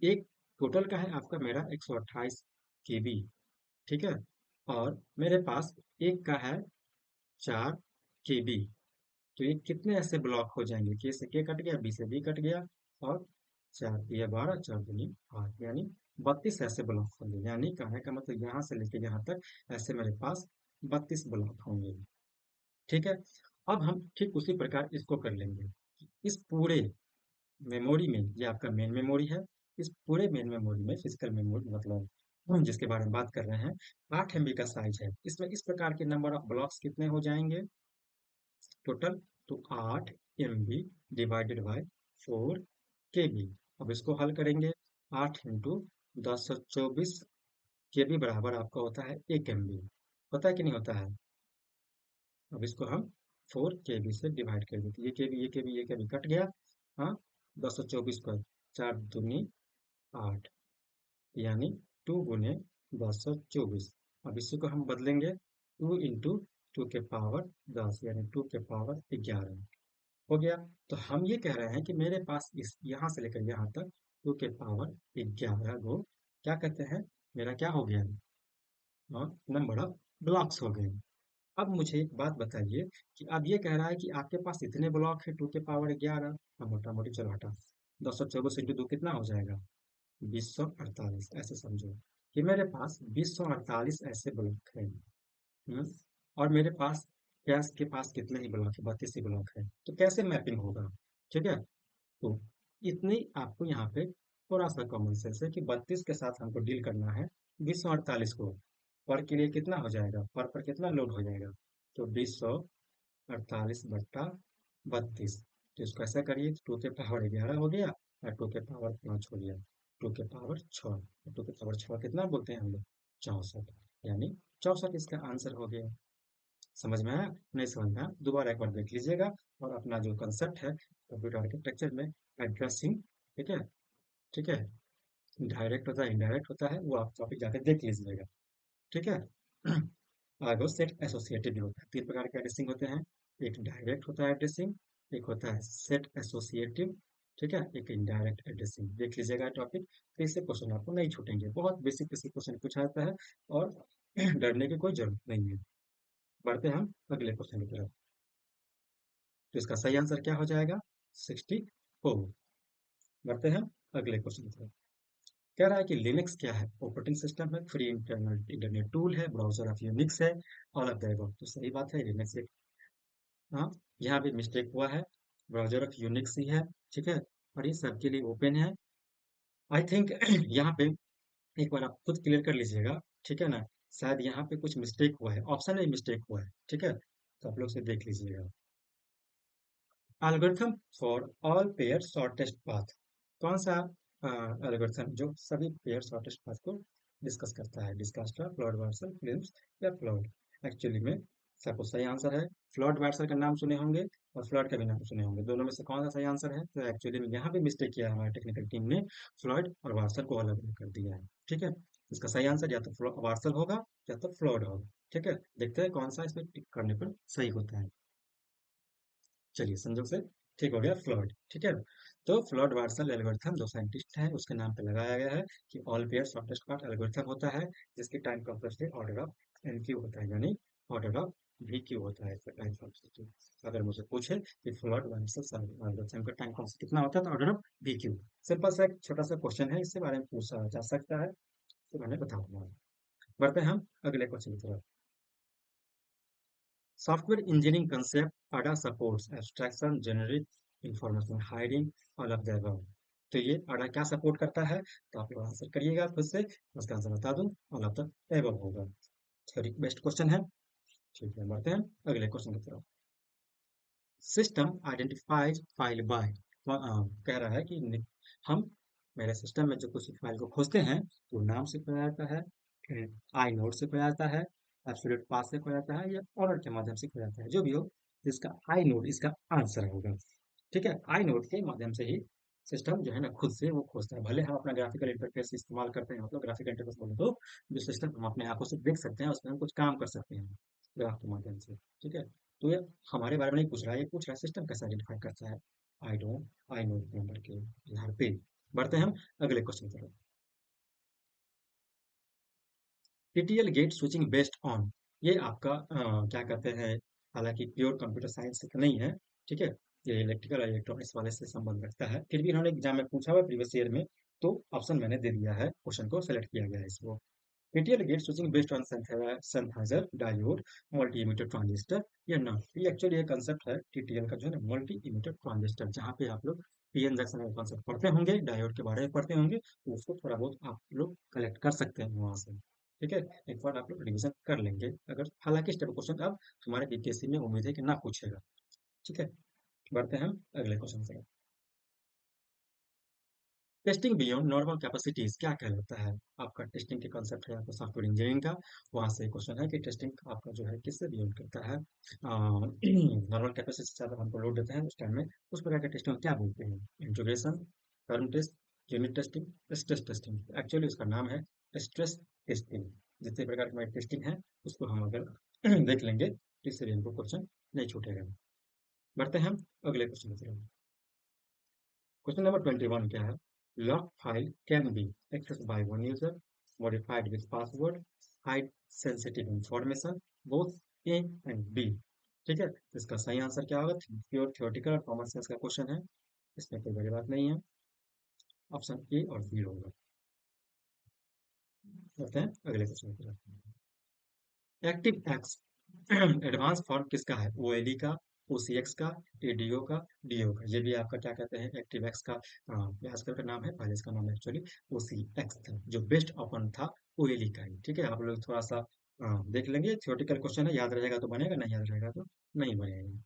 A: एक टोटल का है आपका मेरा 128 KB, ठीक है, और मेरे पास एक का है 4 KB। तो ये कितने ऐसे ब्लॉक हो जाएंगे, के से के कट गया, बी से बी कट गया, और 4 तिया 12, 4 दूनी 8, यानी 32 ऐसे ब्लॉक होंगे। यानी कहने का मतलब यहाँ से लेके यहाँ तक ऐसे मेरे पास 32 ब्लॉक होंगे। ठीक है, अब हम ठीक उसी प्रकार इसको कर लेंगे। इस पूरे मेमोरी में, ये आपका मेन मेमोरी है, इस पूरे मेन मेमोरी में फिजिकल मेमोरी मतलब हम जिसके बारे में बात कर रहे हैं, 8 MB का साइज है। इसमें इस प्रकार के नंबर ऑफ ब्लॉक्स कितने हो जाएंगे टोटल, तो 8 MB डिवाइडेड बाय 4 KB। अब इसको हल करेंगे, 8 × 1024 KB बराबर आपका होता है 1 MB। पता है कि नहीं होता है। अब इसको हम 4 KB से डिवाइड कर देते, ये KB कट गया। हाँ, 1024 पर 4 दूनी 8, यानी 2 × 1024। अब इसी को हम बदलेंगे, 2 × 2 के पावर 10, यानी 2 के पावर 11 हो गया। तो हम ये कह रहे हैं कि मेरे पास इस यहाँ से लेकर यहाँ तक 2 के पावर 11 को क्या कहते हैं, मेरा क्या हो गया, नंबर ऑफ ब्लॉक्स हो गए। अब मुझे एक बात बताइए कि अब ये कह रहा है कि आपके पास इतने ब्लॉक है 2 के पावर 11, अब मोटा मोटी चलो हटा, 1024 × 2 कितना हो जाएगा, 2048, ऐसे समझो कि मेरे पास 2048 ऐसे ब्लॉक है। और मेरे पास गैस के पास कितने ही ब्लॉक है, 32 ही ब्लॉक है, तो कैसे मैपिंग होगा। ठीक है, तो इतनी आपको यहाँ पे थोड़ा सा कॉमन सेंस है कि 32 के साथ हमको डील करना है, 248 को पर के लिए कितना हो जाएगा, पर कितना लोड हो जाएगा, तो 248/32। तो इसको ऐसा करिए, 2 के पावर 11 हो गया और 2 के पावर 5 हो गया, 2 के पावर 6, 2 के पावर 6 कितना बोलते हैं हम लोग, 64, यानी 64 इसका आंसर हो गया। समझ में आया, नहीं समझ में आया दोबारा एक बार देख लीजिएगा, और अपना जो कंसेप्ट है कंप्यूटर आर्किटेक्चर में एड्रेसिंग, ठीक है, ठीक है, डायरेक्ट होता है इनडायरेक्ट होता है, वो आप टॉपिक जाके देख लीजिएगा। ठीक है आर्गो सेट एसोसिएटिव भी होता है। तीन प्रकार के एड्रेसिंग होते हैं। एक डायरेक्ट होता है एड्रेसिंग, एक होता है सेट एसोसिएटिव, ठीक है, एक इनडायरेक्ट एड्रेसिंग। देख लीजिएगा टॉपिक, तो इससे क्वेश्चन आपको नहीं छूटेंगे। बहुत बेसिक बेसिक क्वेश्चन पूछा जाता है और डरने की कोई जरूरत नहीं है। बढ़ते हैं हम अगले क्वेश्चन की तरफ। तो इसका सही आंसर क्या हो जाएगा? 64। बढ़ते हैं अगले क्वेश्चन की तरफ। कह रहा है कि लिनक्स क्या है? ऑपरेटिंग सिस्टम है, फ्री इंटरनल इंटरनेट टूल है, ब्राउजर ऑफ यूनिक्स है, ऑल ऑफ द अबव। तो सही बात है, लिनक्स एक, हाँ, यहाँ पे मिस्टेक हुआ है। ब्राउजर ऑफ यूनिक्स ही है, ठीक है, और ये सबके लिए ओपन है। आई थिंक यहाँ पे एक बार आप खुद क्लियर कर लीजिएगा, ठीक है ना। शायद यहाँ पे कुछ मिस्टेक हुआ है, ऑप्शन में मिस्टेक हुआ है, ठीक है, तो आप लोग से देख लीजिएगा। Algorithm for all pair shortest path, कौन सा एल्गोरिथम जो सभी पेयर शॉर्टेस्ट पाथ को डिस्कस करता है? डिस्कस्ट्रा, फ्लॉड वार्सल, फिल्म्स या फ्लॉड? एक्चुअली में सबको सही आंसर है। फ्लॉड वार्सल का नाम सुने होंगे और फ्लॉड का भी नाम सुने होंगे, दोनों में से कौन सा सही आंसर है? तो एक्चुअली में यहाँ पे मिस्टेक किया है हमारे टेक्निकल टीम ने, फ्लॉड और वार्सल को अलग अलग कर दिया है, ठीक है। इसका सही आंसर या तो वार्सल होगा या तो फ्लॉड होगा, ठीक है। देखते हैं कौन सा इसमें टिक करने पर सही होता है। चलिए, संजोग से ठीक हो गया, फ्लॉड, ठीक है। तो फ्लॉड वार्सल एल्गोरिथम जो साइंटिस्ट है उसके नाम पे लगाया गया है कि all pair shortest path algorithm होता है, जिसकी time complexity order of n cube होता है, यानी ऑर्डर ऑफ वी क्यू होता है इसका टाइम कॉम्प्लेक्सिटी। अगर मुझे पूछे कि फ्लॉड वार्सल एल्गोरिथम का टाइम कॉम्प्लेक्सिटी कितना होता है, तो order of we Q. Simple सा एक छोटा सा क्वेश्चन है, इसके बारे में पूछा जा सकता है, तो मैंने बता दूंगा। बढ़ते हैं हम अगले क्वेश्चन की तरफ। Software engineering concept ADA supports abstraction, generic information hiding, all of the above। तो ये ADA क्या सपोर्ट करता है? तो आप लोग आंसर करिएगा खुद से, उसका आंसर बता दूं, ऑल ऑफ द एबव होगा। थ्योरी बेस्ट क्वेश्चन है, ठीक है। बढ़ते हैं अगले क्वेश्चन की तरफ। सिस्टम आइडेंटिफाइज फाइल बाय, कह रहा है कि हम मेरे सिस्टम में जो कुछ फाइल को खोजते हैं तो नाम से खोजा जाता है, फिर आई नोड से खोजा जाता है, एब्सोल्यूट पाथ से खोजा जाता है, या ऑर्डर के माध्यम से खोजा जाता है। जो भी हो, इसका आई नोड इसका आंसर होगा, ठीक है। आई नोड के माध्यम से ही सिस्टम जो है ना खुद से वो खोजता है। भले हम अपना ग्राफिकल इंटरफेस इस्तेमाल करते हैं, मतलब ग्राफिकल इंटरफेस बोले तो जो सिस्टम हम अपने आंखों से देख सकते हैं, उसमें हम कुछ काम कर सकते हैं ग्राफ के माध्यम से, ठीक है। तो ये हमारे बारे में नहीं पूछ रहा है, ये पूछ रहा है सिस्टम कैसे आइडेंटिफाई करता है आई नोड नंबर के आधार पे। बढ़ते हैं हम अगले क्वेश्चन की तरफ। TTL gate switching based on, ये आपका क्या कहते हैं, हालांकि प्योर कंप्यूटर साइंस से तो नहीं है, ठीक है, ये इलेक्ट्रिकल और इलेक्ट्रॉनिक्स वाले से संबंध रखता है। फिर भी इन्होंने एग्जाम में पूछा हुआ प्रीवियस ईयर में, तो ऑप्शन मैंने दे दिया है, क्वेश्चन को सेलेक्ट किया गया है इसको। TTL gate switching based on Sennheiser diode multi emitter transistor या नॉट। ये एक्चुअली ये कंसेप्ट है टीटीएल का जो है ना, मल्टी इमिटर ट्रांजिस्टर, जहाँ पे आप लोग पीएन जंक्शन का कंसेप्ट पढ़ते होंगे, डायोड के बारे में पढ़ते होंगे, तो उसको थोड़ा बहुत आप लोग कलेक्ट कर सकते हैं वहां से, ठीक है। एक बार आप लोग रिविजन कर लेंगे, अगर हालांकि इस टाइप क्वेश्चन अब हमारे बीपीएससी में उम्मीद है कि ना पूछेगा, ठीक है। बढ़ते हैं हम अगले क्वेश्चन से। टेस्टिंग बियॉन्ड नॉर्मल कैपेसिटीज क्या कहलाता है? आपका टेस्टिंग के कॉन्सेप्ट है आपका सॉफ्टवेयर इंजीनियरिंग का, वहां से क्वेश्चन है कि टेस्टिंग आपका जो है किससे बियॉन्ड करता है? नॉर्मल कैपेसिटी से ज्यादा हमको लोड देते हैं उस टाइम में, उस प्रकार के टेस्टिंग क्या बोलते हैं? Integration, term test, unit testing, stress testing. Actually उसका नाम है स्ट्रेस टेस्टिंग। जितने प्रकार की टेस्टिंग है उसको हम अगर देख लेंगे तो इससे भी हमको क्वेश्चन नहीं छूटेगा। बढ़ते हैं हम अगले क्वेश्चन की तरफ। क्वेश्चन नंबर 21 क्या है? Lock file can be access by one user, modified with password, hide sensitive information, both A and B. ठीक है, तो इसका सही आंसर क्या होगा? प्योर थ्योरेटिकल और कॉमन सेंस का क्वेश्चन है, इसमें कोई बड़ी बात नहीं है, ऑप्शन ए और बी होगा। करते हैं अगले क्वेश्चन की तरफ। एक्टिव एक्स एडवांस फॉर्म किसका है? ओएलई का, ओसीएक्स का, एडीओ का, डीओ का। ये भी आपका क्या कहते हैं, एक्टिव एक्स का आजकल का नाम है, पहले इसका नाम एक्चुअली ओसीएक्स था, जो बेस्ट ओपन था ओएलई का ही, ठीक है। आप लोग थोड़ा सा देख लेंगे, थ्योरेटिकल क्वेश्चन है, याद रहेगा तो बनेगा, नहीं याद रहेगा तो नहीं बनेगा।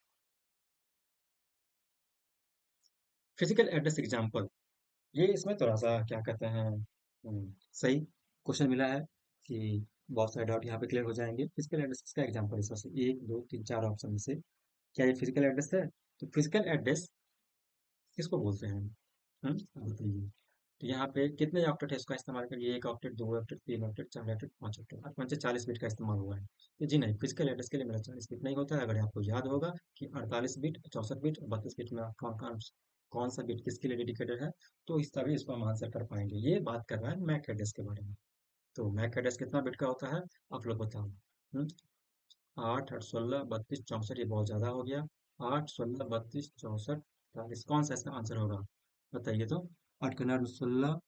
A: फिजिकल एड्रेस एग्जाम्पल, ये इसमें थोड़ा सा क्या कहते हैं, सही क्वेश्चन मिला है कि बहुत सारे डाउट यहाँ पे क्लियर हो जाएंगे। फिजिकल एड्रेस का एग्जाम्पल इसमें से एक दो तीन चार ऑप्शन में से क्या ये फिजिकल एड्रेस है? तो फिजिकल एड्रेस किसको बोलते हैं? बताइए। तो यहाँ पे कितने ऑक्टेट है इसका इस्तेमाल करिए, 1 octet, 2 octet, 3 octet, 4 octet, 5 octet, और 40 बिट का इस्तेमाल हुआ है। तो जी नहीं, फिजिकल एड्रेस के लिए मेरा 40 बिट नहीं होता है। अगर आपको याद होगा कि 48 बिट, 64 बिट और 32 बिट में कौन कौन कौन सा बिट किसके लिए डेडिकेटेड है, तो इस तभी इसको हम आंसर कर पाएंगे। ये बात कर रहा है मैक एड्रेस के बारे में। तो मैक एड्रेस कितना बिट का होता है, आप लोग बताओ। 8, 8, 16, 32, 64, ये बहुत ज्यादा हो गया। 8, 16, 32, 64, 40, कौन सा इसका आंसर होगा, बताइए तो। 8 का 9, 16,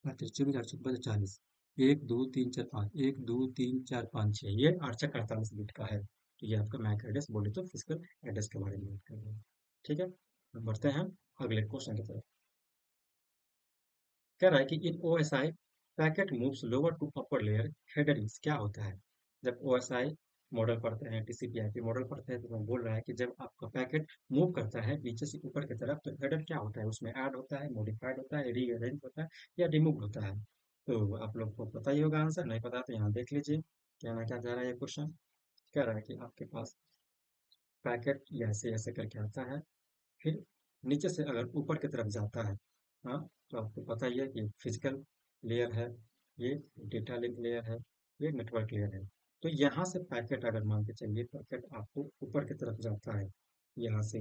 A: 32, 24, 8, 40, 1, 2, 3, 4, 5, 1, 2, 3, 4, 5, 6, ये 8 से 48 बिट का है। तो ये आपका मैक एड्रेस बोले तो फिजिकल एड्रेस के बारे में बात कर रहे हैं। ठीक है, अब बढ़ते हैं अगले क्वेश्चन की तरफ। कह रहा है कि in OSI packet moves lower to upper layer headerings, क्या होता है। जब ओएसआई मॉडल पढ़ते हैं, टीसीपी आईपी मॉडल पढ़ते हैं, तो वो बोल रहा है कि जब आपका पैकेट मूव करता है नीचे से ऊपर की तरफ, तो हेडर क्या होता है, उसमें ऐड होता है, मॉडिफाइड होता है, रीअरेंज होता है, या रिमूव होता है। तो आप लोग को पता ही होगा आंसर, नहीं पता तो यहाँ देख लीजिए कहना क्या चाह रहा है ये क्वेश्चन। कह रहा है कि आपके पास पैकेट ये ऐसे ऐसे करके आता है, फिर नीचे से अगर ऊपर की तरफ जाता है, हाँ, तो आपको पता ही है कि फिजिकल लेयर है, ये डेटा लिंक लेयर है, ये नेटवर्क लेयर है। तो यहाँ से पैकेट अगर मान के चलिए पैकेट आपको ऊपर की तरफ जाता है, यहाँ से,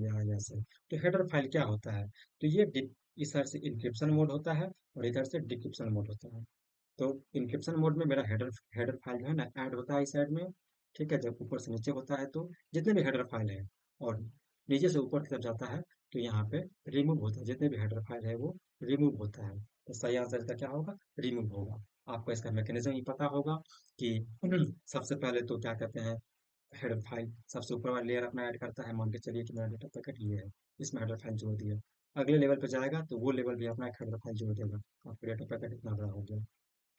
A: तो हेडर फाइल क्या होता है, तो ये इस तरह से इंक्रिप्शन मोड होता है और इधर से डिक्रिप्शन मोड होता है। तो इंक्रिप्शन मोड में मेरा हेडर हेडर फाइल जो है ना ऐड होता है इस साइड में। ठीक है, जब ऊपर से नीचे होता है तो जितने भी हेडर फाइल है, और नीचे से ऊपर की तरफ जाता है तो यहाँ पे रिमूव होता है, जितने भी हेडर फाइल है वो रिमूव होता है। तो सही आंसर इसका क्या होगा, रिमूव होगा। आपको इसका मैकेनिज्म ही पता होगा कि सबसे पहले तो क्या कहते हैं, हेडर फाइल सबसे ऊपर वाला लेयर अपना ऐड करता है, मान के चलिए कि मेरा डेटा पैकेट ये है, इसमें हेडर फाइल जोड़ दिया। अगले लेवल पे जाएगा तो वो लेवल भी अपना एक हेडर फाइल जोड़ देगा, आपका डेटा पैकेट इतना बड़ा हो गया।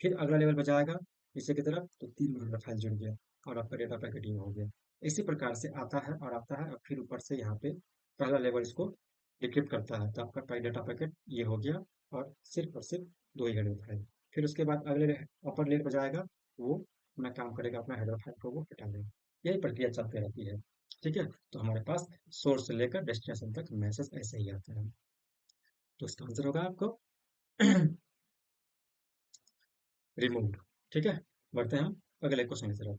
A: फिर अगला लेवल पे जाएगा नीचे की तरफ तो 3 फाइल जुड़ गया और आपका डेटा पैकेट ये हो गया। इसी प्रकार से आता है और आता है, और फिर ऊपर से यहाँ पे पहला लेवल इसको डिक्रिप्ट करता है, तो आपका डेटा पैकेट ये हो गया, और सिर्फ 2 ही हेडर फाइल। फिर उसके बाद अगले अपर लेयर पर जाएगा, वो अपना काम करेगा, अपना हेडर फाइल को वो हटा देगा। यही प्रक्रिया चलती रहती है। ठीक है, तो हमारे पास सोर्स से लेकर डेस्टिनेशन तक मैसेज ऐसे ही आता है। तो इसका आंसर होगा आपको रिमूव्ड। ठीक है, बढ़ते हैं हम अगले क्वेश्चन की तरफ।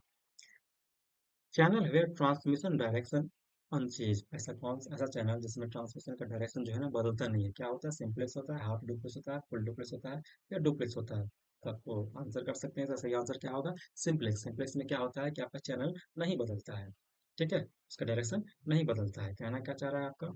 A: Channel where transmission direction unchange, ऐसा चैनल जिसमें ट्रांसमिशन का डायरेक्शन जो है ना बदलता नहीं है, क्या होता है, सिंपलेक्स होता है, हाफ डुप्लेक्स होता है, फुल डुप्लेक्स होता है, या डुप्लेक्स होता है। तो आपको आंसर कर सकते हैं, तो सही आंसर क्या होगा, सिंपलेक्स। सिंपलेक्स में क्या होता है कि आपका चैनल नहीं बदलता है। ठीक है, उसका डायरेक्शन नहीं बदलता है। कहना क्या चाह रहा है आपका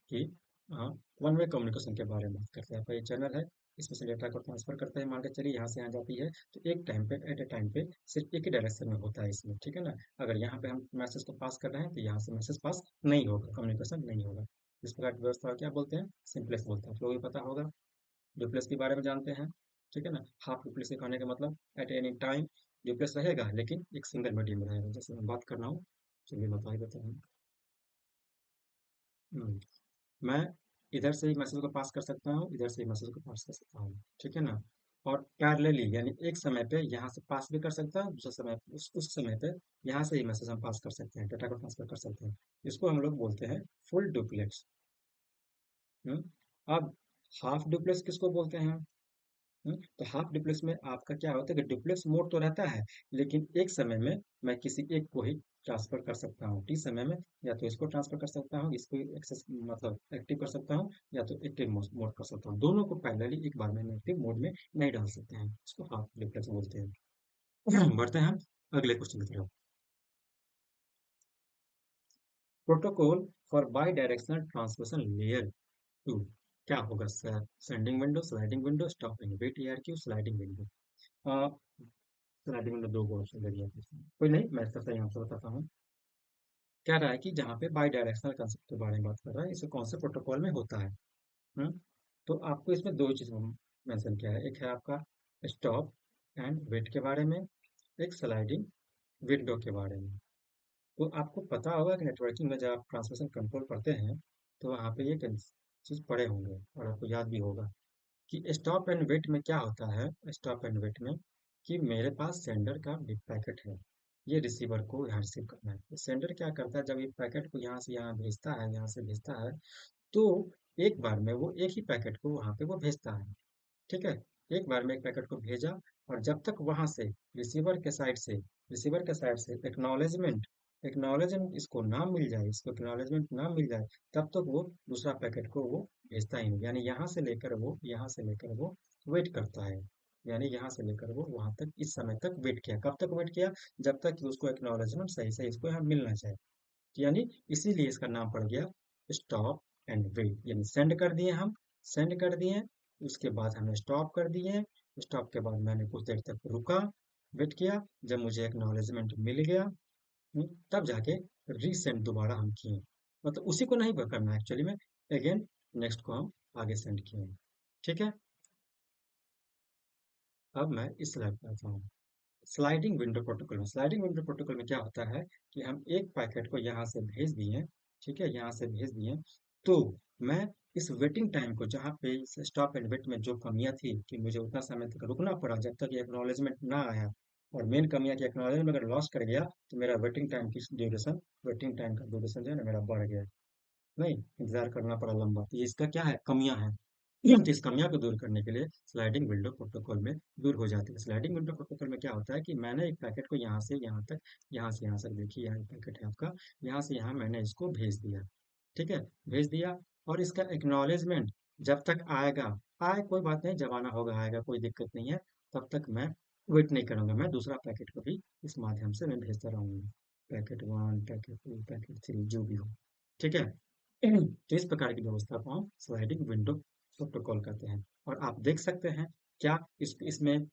A: कि हाँ, वन वे कम्युनिकेशन के बारे में बात करते हैं। आपका ये चैनल है, इसमें से डेटा को ट्रांसफर करते हैं, मान के चलिए यहाँ से यहाँ जाती है, तो एक टाइम पे एट ए टाइम पे सिर्फ एक ही डायरेक्शन में होता है इसमें। ठीक है ना, अगर यहाँ पे हम मैसेज को पास कर रहे हैं तो यहाँ से मैसेज पास नहीं होगा, कम्युनिकेशन नहीं होगा। इस प्रकार की व्यवस्था को क्या बोलते हैं, सिंपलेक्स बोलते हैं। आप लोगों को पता होगा, डुप्लेक्स के बारे में जानते हैं। ठीक है ना, हाफ डुप्लेक्स के कहने का मतलब एट एनी टाइम डुप्लेक्स रहेगा, लेकिन एक सिंगल मीडियम में रहेगा। जैसे मैं बात कर रहा हूँ, चलिए बता ही देता हूँ। हम्म, मैं इधर से ही मैसेज को पास कर सकता हूँ, इधर से ही मैसेज को पास कर सकता हूँ। ठीक है ना, और पैरेलली यानी एक समय पे यहाँ से पास भी कर सकता हूँ, दूसरे समय उस समय पे यहाँ से ही मैसेज हम पास कर सकते हैं, डेटा को ट्रांसफर कर सकते हैं। इसको हम लोग बोलते हैं फुल डुप्लेक्स। अब हाफ डुप्लेक्स किसको बोलते हैं। तो हाफ डुप्लेक्स में आपका क्या होता है कि डुप्लेक्स मोड तो रहता है, लेकिन एक समय में मैं किसी एक को ही ट्रांसफर कर सकता हूँ, टी समय में या तो इसको ट्रांसफर कर सकता हूँ, इसको एक्सेस मतलब एक्टिव कर सकता हूँ, या तो एक्टिव मोड कर सकता हूँ। दोनों को पैरेलली एक बार में एक्टिव मोड में नहीं डाल सकते हैं, इसको हाफ डुप्लेक्स बोलते हैं। बढ़ते हैं अगले क्वेश्चन की तरफ। Protocol for bidirectional transmission layer two, क्या होगा, sending window, sliding window, stopping, wait ARQ, sliding window. Sliding window दो को ऑप्शन दे दिया था इसमें। कोई नहीं, मैं इसका सही आंसर बताता हूँ। क्या रहा है कि जहाँ पे बाई डायरेक्शनल कंसेप्ट के बारे में बात कर रहा है, इसे कौन से प्रोटोकॉल में होता है। हम्म, तो आपको इसमें दो ही चीज मेंशन किया है, एक है आपका स्टॉप एंड वेट के बारे में, एक स्लाइडिंग विंडो के बारे में। तो आपको पता होगा कि नेटवर्किंग में जब आप ट्रांसमिशन कंट्रोल पढ़ते हैं, तो वहाँ पे ये चीज पढ़े होंगे और आपको याद भी होगा कि स्टॉप एंड वेट में क्या होता है। स्टॉप एंड वेट में कि मेरे पास सेंडर का बिग पैकेट है, ये रिसीवर को यहाँ रिसीव करना है। तो सेंडर क्या करता है, जब ये पैकेट को यहाँ से यहाँ भेजता है, यहाँ से भेजता है, तो एक बार में वो एक ही पैकेट को वहां पे वो भेजता है। ठीक है, एक बार में एक पैकेट को भेजा, और जब तक वहां से रिसीवर के साइड से एक्नॉलेजमेंट एक्नॉलेजमेंट इसको ना मिल जाए, इसको एक्नॉलेजमेंट ना मिल जाए, तब तक वो दूसरा पैकेट को वो भेजता ही नहीं। यानी यहाँ से लेकर वो वेट करता है। यानी यहाँ से लेकर वो वहां तक इस समय तक वेट किया। कब तक वेट किया? जब तक कि उसको एक्नॉलेजमेंट सही से इसको यहाँ मिलना चाहिए। यानी इसीलिए इसका नाम पड़ गया स्टॉप एंड वेट। यानी सेंड कर दिए, उसके बाद हमने स्टॉप कर दिए। स्टॉप के बाद मैंने कुछ देर तक रुका, वेट किया, जब मुझे एक्नॉलेजमेंट मिल गया, तब जाके रीसेंड दोबारा हम किए। मतलब उसी को नहीं करना एक्चुअली में, अगेन नेक्स्ट को हम आगे सेंड किए। ठीक है, अब मैं इस स्लाइड पे आता हूँ। स्लाइडिंग विंडो प्रोटोकॉल में क्या होता है कि हम एक पैकेट को यहाँ से भेज दिए। ठीक है, यहाँ से भेज दिए, तो मैं इस वेटिंग टाइम को, जहाँ पे स्टॉप एंड वेट में जो कमियां थी कि मुझे उतना समय तक रुकना पड़ा जब तक ये एक्नॉलेजमेंट ना आया, और मेन कमियां कि एक्नॉलेजमेंट अगर लॉस कर गया तो मेरा वेटिंग टाइम का ड्यूरेशन जो है ना मेरा बढ़ गया। नहीं, इंतजार करना पड़ा लंबा, तो ये इसका क्या है, कमियां हैं। तो इस कमियां को दूर करने के लिए स्लाइडिंग विंडो प्रोटोकॉल में दूर हो जाती है। स्लाइडिंग विंडो प्रोटोकॉल में क्या होता है कि मैंने एक पैकेट को यहाँ से यहाँ तक, यहाँ से यहाँ तक, देखिए यहाँ पैकेट है आपका, यहाँ से यहाँ मैंने इसको भेज दिया। ठीक है, भेज दिया, और इसका एक्नॉलेजमेंट जब तक आएगा, आए कोई बात नहीं, जब आना होगा आएगा, कोई दिक्कत नहीं है, तब तक मैं वेट नहीं करूंगा, मैं दूसरा पैकेट को भी इस माध्यम से मैं भेजता रहूंगा। Packet one, packet two, packet three, जो भी हो। ठीक है, तो इस प्रकार की व्यवस्था को हम स्लाइडिंग विंडो प्रोटोकॉल कहते हैं। और आप देख सकते हैं क्या इसमें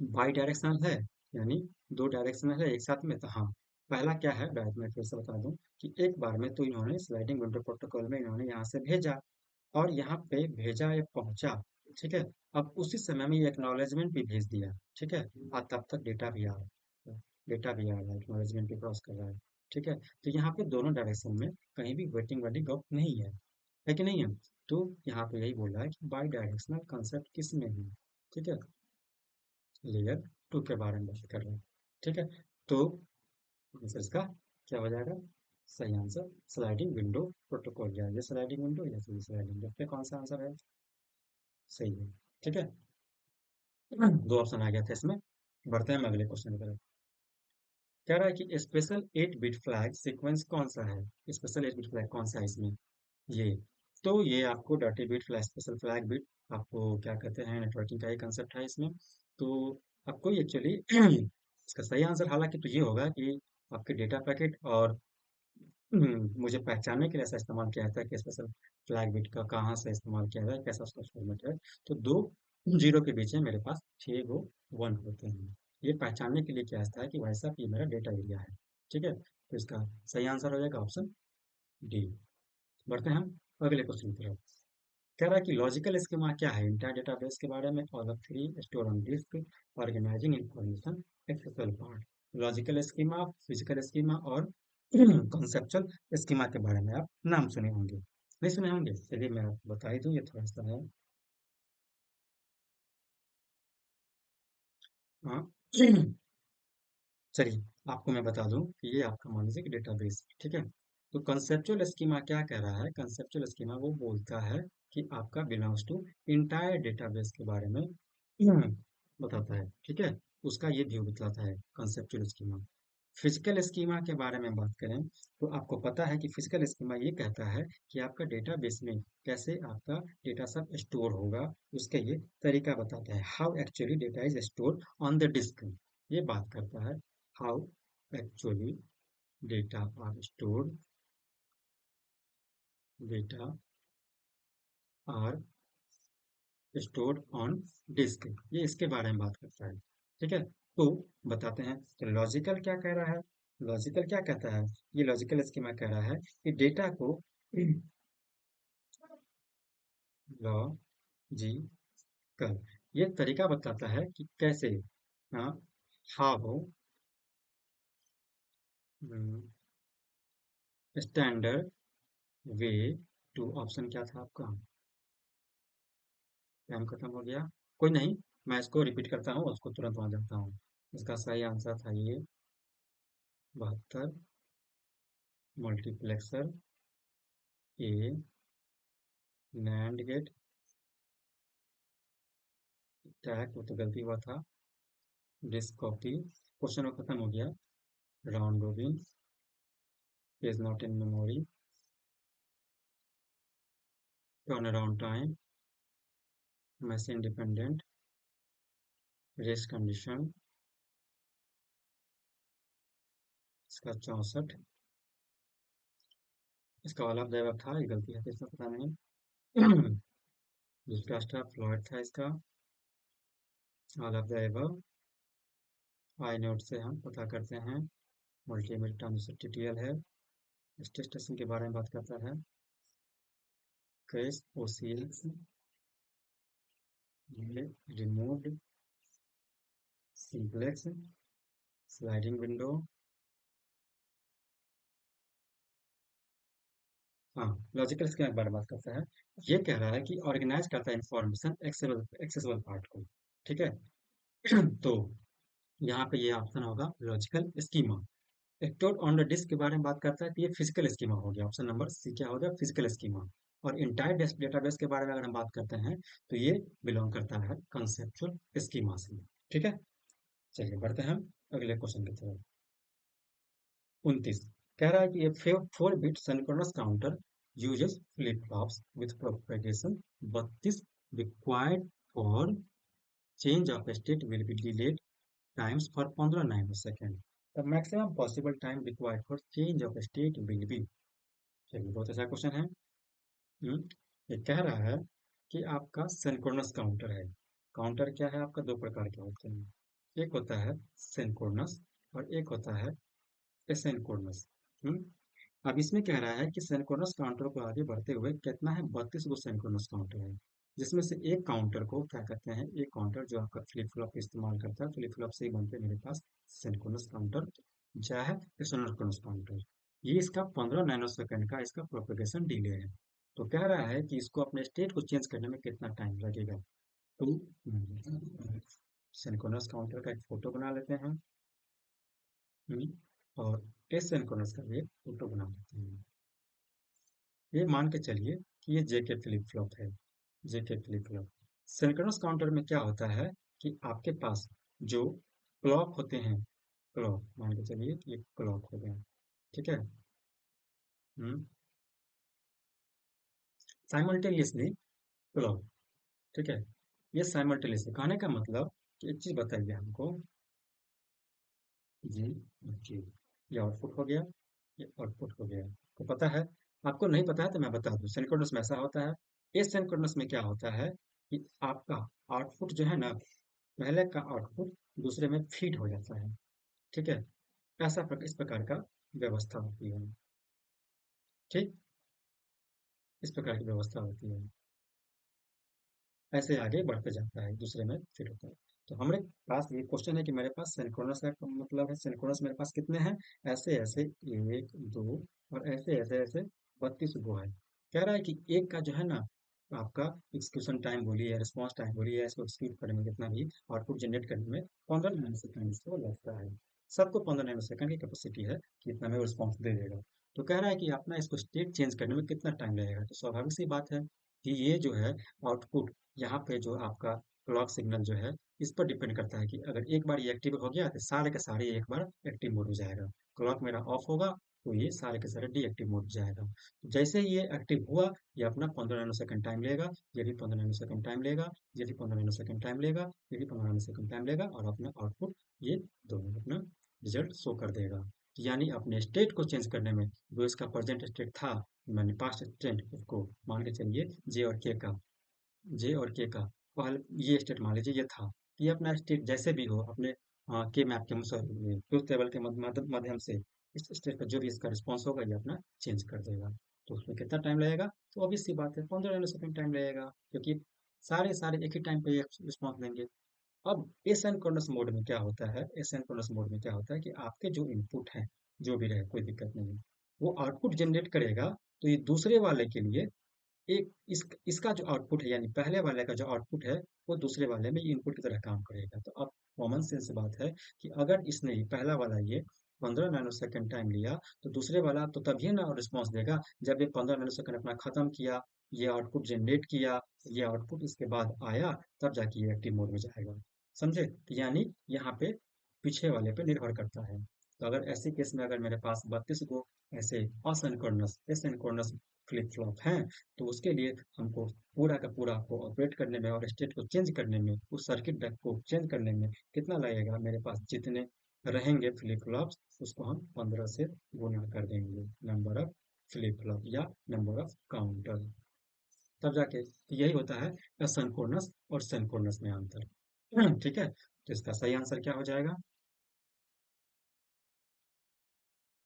A: बाई डायरेक्शनल है, यानी दो डायरेक्शनल है एक साथ में। तो हाँ, पहला क्या है, बैक में फिर से बता दूं कि एक बार में तो इन्होंने स्लाइडिंग विंडो प्रोटोकॉल में इन्होंने यहाँ से भेजा, और यहाँ पे भेजा या पहुंचा। ठीक है, अब उसी समय में ये एक्नॉलेजमेंट भी भेज दिया। ठीक है, और तब तक डेटा भी आ रहा है, एक्नॉलेजमेंट भी क्रॉस कर रहा है। ठीक है, तो यहाँ पे दोनों डायरेक्शन में कहीं भी वेटिंग वाली गप नहीं है कि नहीं है? तो यहाँ पे यही बोल रहा है कि बाई डायरेक्शनल कंसेप्ट किस में है। ठीक है, लेयर टू के बारे में बात कर रहे हैं। ठीक है, तो आंसर इसका क्या हो जाएगा? सही आंसर स्लाइडिंग विंडो प्रोटोकॉल, या ये स्लाइडिंग विंडो या फिर स्लाइडिंग, देखते हैं कौन सा आंसर है सही है। ठीक है, दो ऑप्शन आ गया था इसमें। बढ़ते हैं हम अगले क्वेश्चन की तरफ। कह रहा है कि स्पेशल 8 बिट फ्लैग सीक्वेंस कौन सा है? स्पेशल 8 बिट फ्लैग कौन सा है इसमें? ये, तो ये आपको dirty bit flag, special flag bit, आपको क्या कहते हैं, नेटवर्किंग का ही कंसेप्ट है इसमें। तो आपको एक्चुअली इसका सही आंसर हालांकि तो ये होगा कि आपके डेटा पैकेट और मुझे पहचानने के लिए ऐसा इस्तेमाल किया जाता है कि स्पेशल फ्लैग बिट का कहाँ से इस्तेमाल किया जाए, कैसा उसका फॉर्मेट है। तो दो जीरो के बीच में मेरे पास 6 गो वन होते हैं। ये पहचानने के लिए क्या होता है कि भाई साहब ये मेरा डेटा एरिया है। ठीक है, तो इसका सही आंसर हो जाएगा ऑप्शन डी। बढ़ते हैं हम अगले क्वेश्चन की तरफ। कह रहा है कि लॉजिकल स्कीमा क्या है? इंटायर डेटाबेस के बारे में, all of three, store on disk, organizing information, एक्सेसुअल part. Logical schema, physical schema और कॉन्सेप्चुअल स्कीमा के बारे में आप नाम सुने होंगे, नहीं सुने होंगे, चलिए मैं आपको बता ही दूं, ये थोड़ा सा है। हाँ, चलिए आपको मैं बता दूं कि ये आपका मान लीजिए कि डेटाबेस, ठीक है। तो कंसेप्चुअल स्कीमा क्या कह रहा है? कंसेप्चुअल स्कीमा वो बोलता है कि आपका बिलोंग्स टू इंटायर डेटाबेस के बारे में बताता है। ठीक है, उसका ये व्यू बतलाता है कंसेप्चुअल स्कीमा। फिजिकल स्कीमा के बारे में बात करें तो आपको पता है कि फिजिकल स्कीमा ये कहता है कि आपका डेटाबेस में कैसे आपका डेटा सब स्टोर होगा, उसके ये तरीका बताता है। How actually data is store on the disk, ये बात करता है। How actually data are stored, data are stored on disk, ये इसके बारे में बात करता है। ठीक है, तो बताते हैं कि लॉजिकल क्या कह रहा है। लॉजिकल क्या कहता है? ये लॉजिकल स्कीमा कह रहा है कि डेटा को लॉजिकल, ये तरीका बताता है कि कैसे, हाँ, how standard way to, option क्या था आपका? टाइम खत्म हो गया, कोई नहीं, मैं इसको रिपीट करता हूँ, उसको तुरंत वहां जाता हूँ। इसका सही आंसर था ये 72 मल्टीप्लेक्सर ए NAND गेट टैग, वो तो गलती हुआ था। डिस्क कॉपी, क्वेश्चन खत्म हो गया। Round robin, is not in memory, turn around time, machine dependent, rest condition, इसका 64। इसका वाला जवाब था, ये गलती है तो इसमें पता नहीं। दूसरा स्टेप फ्लॉयड था इसका। All of the above, I note से हम पता करते हैं। मल्टीमीटर टर्म टीटीएल है। स्टेशन के बारे में बात करता है। केस ओसीएल्स, रिमूव्ड, सिंप्लेक्स, स्लाइडिंग विंडो। हाँ, लॉजिकल के बारे में बात करता है। ये कह रहा है कि ऑर्गेनाइज करता है इंफॉर्मेशन एक्सेसिबल पार्ट को। ठीक है। तो यहाँ पे ये ऑप्शन होगा logical schema. Store on the disk के बारे में बात करता है तो ये फिजिकल स्कीमा हो गया। ऑप्शन नंबर सी क्या हो गया, फिजिकल स्कीमा। और इंटायर डेटाबेस के बारे में अगर हम बात करते हैं तो ये बिलोंग करता है कंसेप्चुअल स्कीमा से। ठीक है। चलिए बढ़ते हैं हम अगले क्वेश्चन की तरफ। 29 कह रहा है कि a 4-bit synchronous counter uses flip-flops with propagation 32 required for change of state will be delayed times for 15 nanosecond. The maximum possible time required for change of state will be। चलिए बहुत अच्छा question है। ये कह रहा है कि आपका सिंक्रोनस काउंटर है। काउंटर क्या है आपका, दो प्रकार के होते हैं। एक होता है सिंक्रोनस और एक होता है एसिंक्रोनस। अब इसमें कह रहा है कि सिंक्रोनस काउंटर को आगे बढ़ते हुए कितना है, 32 गो सिंक्रोनस काउंटर है। जिसमें से एक काउंटर को क्या कहते हैं, एक काउंटर जो आपका फ्लिप फ्लॉप इस्तेमाल करता है, फ्लिप फ्लॉप से ही बनते हैं मेरे पास सिंक्रोनस काउंटर, क्या है एसिंक्रोनस काउंटर। ये इसका 15 नैनो सेकंड का इसका प्रोपेगेशन डिले है। तो कह रहा है कि इसको अपने स्टेट को चेंज करने में कितना टाइम लगेगा। तो सिंक्रोनस काउंटर का एक फोटो बना लेते हैं। और एसिंक्रोनस का भी एक फोटो बना लेते हैं। ये मान के चलिए कि ये जेके फ्लिप फ्लॉप है। JK flip flop synchronous counter में क्या होता है कि आपके पास जो क्लॉक होते हैं, क्लॉक मान के चलिए कि ये क्लॉक हो गया। ठीक है। हम्म साइमल्टेनियसली क्लॉक। ठीक है। ये साइमल्टेनियसली कहने का मतलब कि एक चीज बताइए हमको। जी जी, ये आउटपुट हो गया, ये आउटपुट हो गया, तो पता है। आपको नहीं पता है तो मैं बता दूं, सिंक्रोनस में ऐसा होता है। इस सिंक्रोनस में क्या होता है कि आपका आउटपुट जो है ना, पहले का आउटपुट दूसरे में फीड हो जाता है। ठीक है। इस प्रकार का व्यवस्था होती है। ठीक, इस प्रकार की व्यवस्था होती है। ऐसे आगे बढ़ते जाता है, दूसरे में फिट होता है। तो हमारे पास ये क्वेश्चन है कि मेरे पास सिंक्रोनस का मतलब है, सिंक्रोनस मेरे पास कितने हैं, ऐसे ऐसे एक दो और ऐसे ऐसे ऐसे 32 गो है। कह रहा है कि एक का जो है ना आपका एग्जीक्यूशन टाइम बोलिए या रिस्पॉन्स टाइम बोलिए या इसको एक्सिक्यूट करने में कितना भी आउटपुट जनरेट करने में 15 नैनो सेकंड इसको लगता है। सबको 15 नैनो सेकंड की कैपेसिटी है कि इतना में रिस्पॉन्स दे देगा। तो कह रहा है कि अपना इसको स्टेट चेंज करने में कितना टाइम लगेगा। तो स्वाभाविक सी बात है कि ये जो है आउटपुट, यहाँ पे जो आपका क्लॉक सिग्नल जो है इस पर डिपेंड करता है कि अगर एक बार ये एक्टिव हो गया तो सारे के सारे एक बार एक्टिव मोड हो जाएगा। क्लॉक मेरा ऑफ होगा तो ये सारे के सारे डीएक्टिव मोड हो जाएगा। तो जैसे ही ये एक्टिव हुआ, ये अपना 15 नैनो सेकंड टाइम लेगा, ये भी 15 नैनो सेकंड टाइम लेगा, ये भी 15 नैनो सेकंड टाइम लेगा, ये भी 15 नैनो सेकंड टाइम लेगा और अपना आउटपुट ये दोनों अपना रिजल्ट शो कर देगा। यानी अपने स्टेट को चेंज करने में जो इसका प्रेजेंट स्टेट था, मैंने पास्ट स्टेट उसको मान के चलिए जे और के का, जे और के का पहले ये स्टेट मान लीजिए ये था। ये अपना स्टेट जैसे भी हो अपने के मैप के सॉरी ट्रूथ टेबल के माध्यम से इस स्टेट का जो भी इसका रिस्पॉन्स होगा ये अपना चेंज कर देगा। तो उसमें कितना टाइम लगेगा, तो ऑब्वियस सी बात है 15 नैनो सेकंड टाइम लगेगा, क्योंकि सारे सारे एक ही टाइम पे रिस्पॉन्स देंगे। अब एसिंक्रोनस मोड में क्या होता है, एसिंक्रोनस मोड में क्या होता है कि आपके जो इनपुट है, जो भी रहे कोई दिक्कत नहीं है, वो आउटपुट जनरेट करेगा। तो ये दूसरे वाले के लिए एक इसका जो आउटपुट है, यानी पहले वाले का जो आउटपुट है वो दूसरे वाले में इनपुट की तरह काम करेगा। तो अब कॉमन सेंस बात है कि अगर इसने पहला वाला ये 15 नैनो सेकंड टाइम लिया, तो दूसरे वाला तो तभी ना रिस्पॉन्स देगा जब ये 15 नैनो सेकंड अपना खत्म किया, ये आउटपुट जनरेट किया, ये आउटपुट इसके बाद आया, तब जाके ये एक्टिव मोड में जाएगा। समझे? तो यानी यहाँ पे पीछे वाले पे निर्भर करता है। तो अगर ऐसे केस में अगर मेरे पास 32 गो ऐसे असिंक्रोनस एसिंक्रोनस फ्लिप फ्लॉप हैं, तो उसके लिए हमको पूरा का पूरा को ऑपरेट करने में और स्टेट को चेंज करने में, उस सर्किट डेक को चेंज करने में कितना लगेगा? मेरे पास जितने रहेंगे फ्लिप फ्लॉप्स, उसको हम 15 से गुना कर देंगे, नंबर ऑफ फ्लिप फ्लॉप या नंबर ऑफ काउंटर। तब जाके तो यही होता है असंकोणस और संकोणस में अंतर। ठीक है, तो इसका सही आंसर क्या हो जाएगा?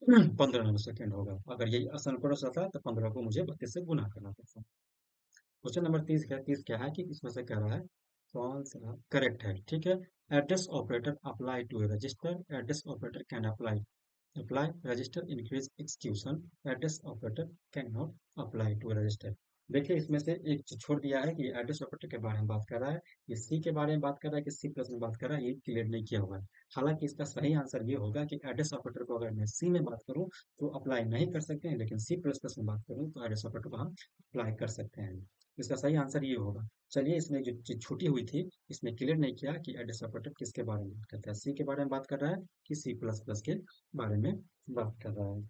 A: 15 नैनो सेकेंड होगा। अगर यही असंकोणस होता तो 15 को मुझे 32 से गुना करना पड़ता। क्वेश्चन नंबर 30 क्या है कि इसमें से कह रहा है कौन सा करेक्ट है। ठीक है, address operator apply to a register, address operator can apply register increase execution, address operator can not apply to register. देखिए इसमें से एक चीज छोड़ दिया है कि एड्रेस ऑपरेटर के बारे में बात कर रहा है, ये सी के बारे में बात कर रहा है कि सी प्लस में बात कर रहा है, ये क्लियर नहीं किया हुआ है। हालांकि इसका सही आंसर ये होगा कि एड्रेस ऑपरेटर को अगर मैं सी में बात करूं तो अप्लाई नहीं कर सकते हैं, लेकिन सी प्लस प्लस में बात करूं तो एड्रेस ऑपरेटर को हम अप्लाई कर सकते हैं। इसका सही आंसर ये होगा। चलिए, इसमें जो चीज छूटी हुई थी, इसमें क्लियर नहीं किया कि एड्रेस ऑपरेटर किसके बारे में बात करता है, सी के बारे में बात कर रहा है कि सी प्लस प्लस के बारे में बात कर रहा है।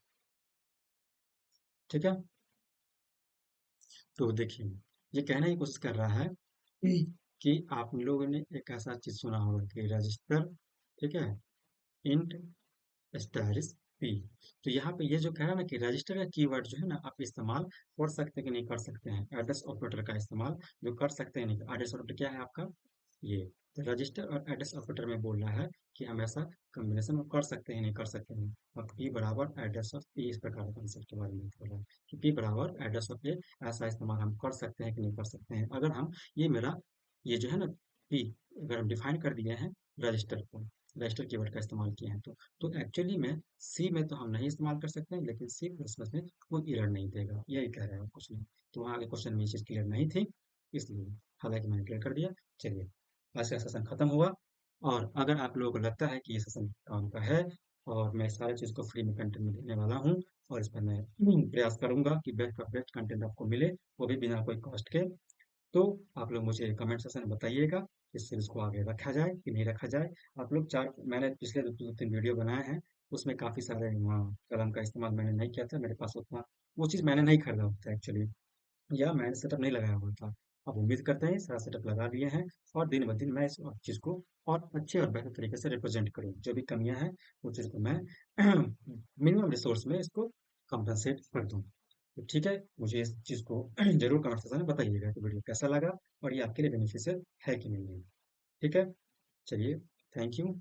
A: ठीक है, तो देखिए ये कहने की कोशिश कर रहा है कि आप लोगों ने एक ऐसा चीज सुना होगा कि रजिस्टर, ठीक है, इंट स्टैरिस पी। तो यहाँ पे ये जो कह रहा है ना कि रजिस्टर का कीवर्ड जो है ना, आप इस्तेमाल कर सकते हैं कि नहीं कर सकते हैं, एड्रेस ऑपरेटर का इस्तेमाल जो कर सकते हैं नहीं। एड्रेस ऑपरेटर क्या है आपका? ये तो रजिस्टर और एड्रेस ऑपरेटर में बोल रहा है कि हम ऐसा कॉम्बिनेशन में कर सकते हैं नहीं कर सकते हैं। और पी बराबर एड्रेस ऑफ ए, इस प्रकार के कंसेप्ट के बारे में बात कर रहा है कि पी बराबर एड्रेस ऑफ ए, ऐसा इस्तेमाल हम कर सकते हैं कि नहीं कर सकते हैं। अगर हम ये मेरा ये जो है ना पी, अगर हम डिफाइन कर दिए हैं रजिस्टर को, रजिस्टर कीवर्ड का इस्तेमाल किए हैं, तो एक्चुअली में सी में तो हम नहीं इस्तेमाल कर सकते हैं, लेकिन सी प्लस प्लस में कोई एरर नहीं देगा, यही कह रहे हैं कुछ नहीं। तो वहाँ के क्वेश्चन में ये चीज़ क्लियर नहीं थी, इसलिए हालांकि मैंने क्लियर कर दिया। चलिए, आज का सेशन खत्म हुआ। और अगर आप लोगों को लगता है कि ये सेशन काम का है और मैं सारे चीज़ को फ्री में कंटेंट में देने वाला हूँ, और इस पर मैं प्रयास करूंगा कि बेस्ट ऑफ बेस्ट कंटेंट आपको मिले, वो भी बिना कोई कॉस्ट के, तो आप लोग मुझे कमेंट सेक्शन में बताइएगा इस सीरीज को आगे रखा जाए कि नहीं रखा जाए। आप लोग चार, मैंने पिछले दो तीन वीडियो बनाए हैं, उसमें काफ़ी सारे कलम का इस्तेमाल मैंने नहीं किया था, मेरे पास उतना वो चीज़ मैंने नहीं खरीदा होता एक्चुअली, या मैंने सेटअप नहीं लगाया हुआ था। अब उम्मीद करते हैं सारा सेटअप लगा लिए हैं, और दिन ब दिन मैं इस चीज़ को और अच्छे और बेहतर तरीके से रिप्रेजेंट करूँ। जो भी कमियां हैं वो चीज़ को मैं मिनिमम रिसोर्स में इसको कंपनसेट कर दूँ। तो ठीक है, मुझे इस चीज़ को जरूर कमेंट सेक्शन में बताइएगा कि वीडियो कैसा लगा और ये आपके लिए बेनिफिशियल है कि नहीं है। ठीक है, चलिए, थैंक यू।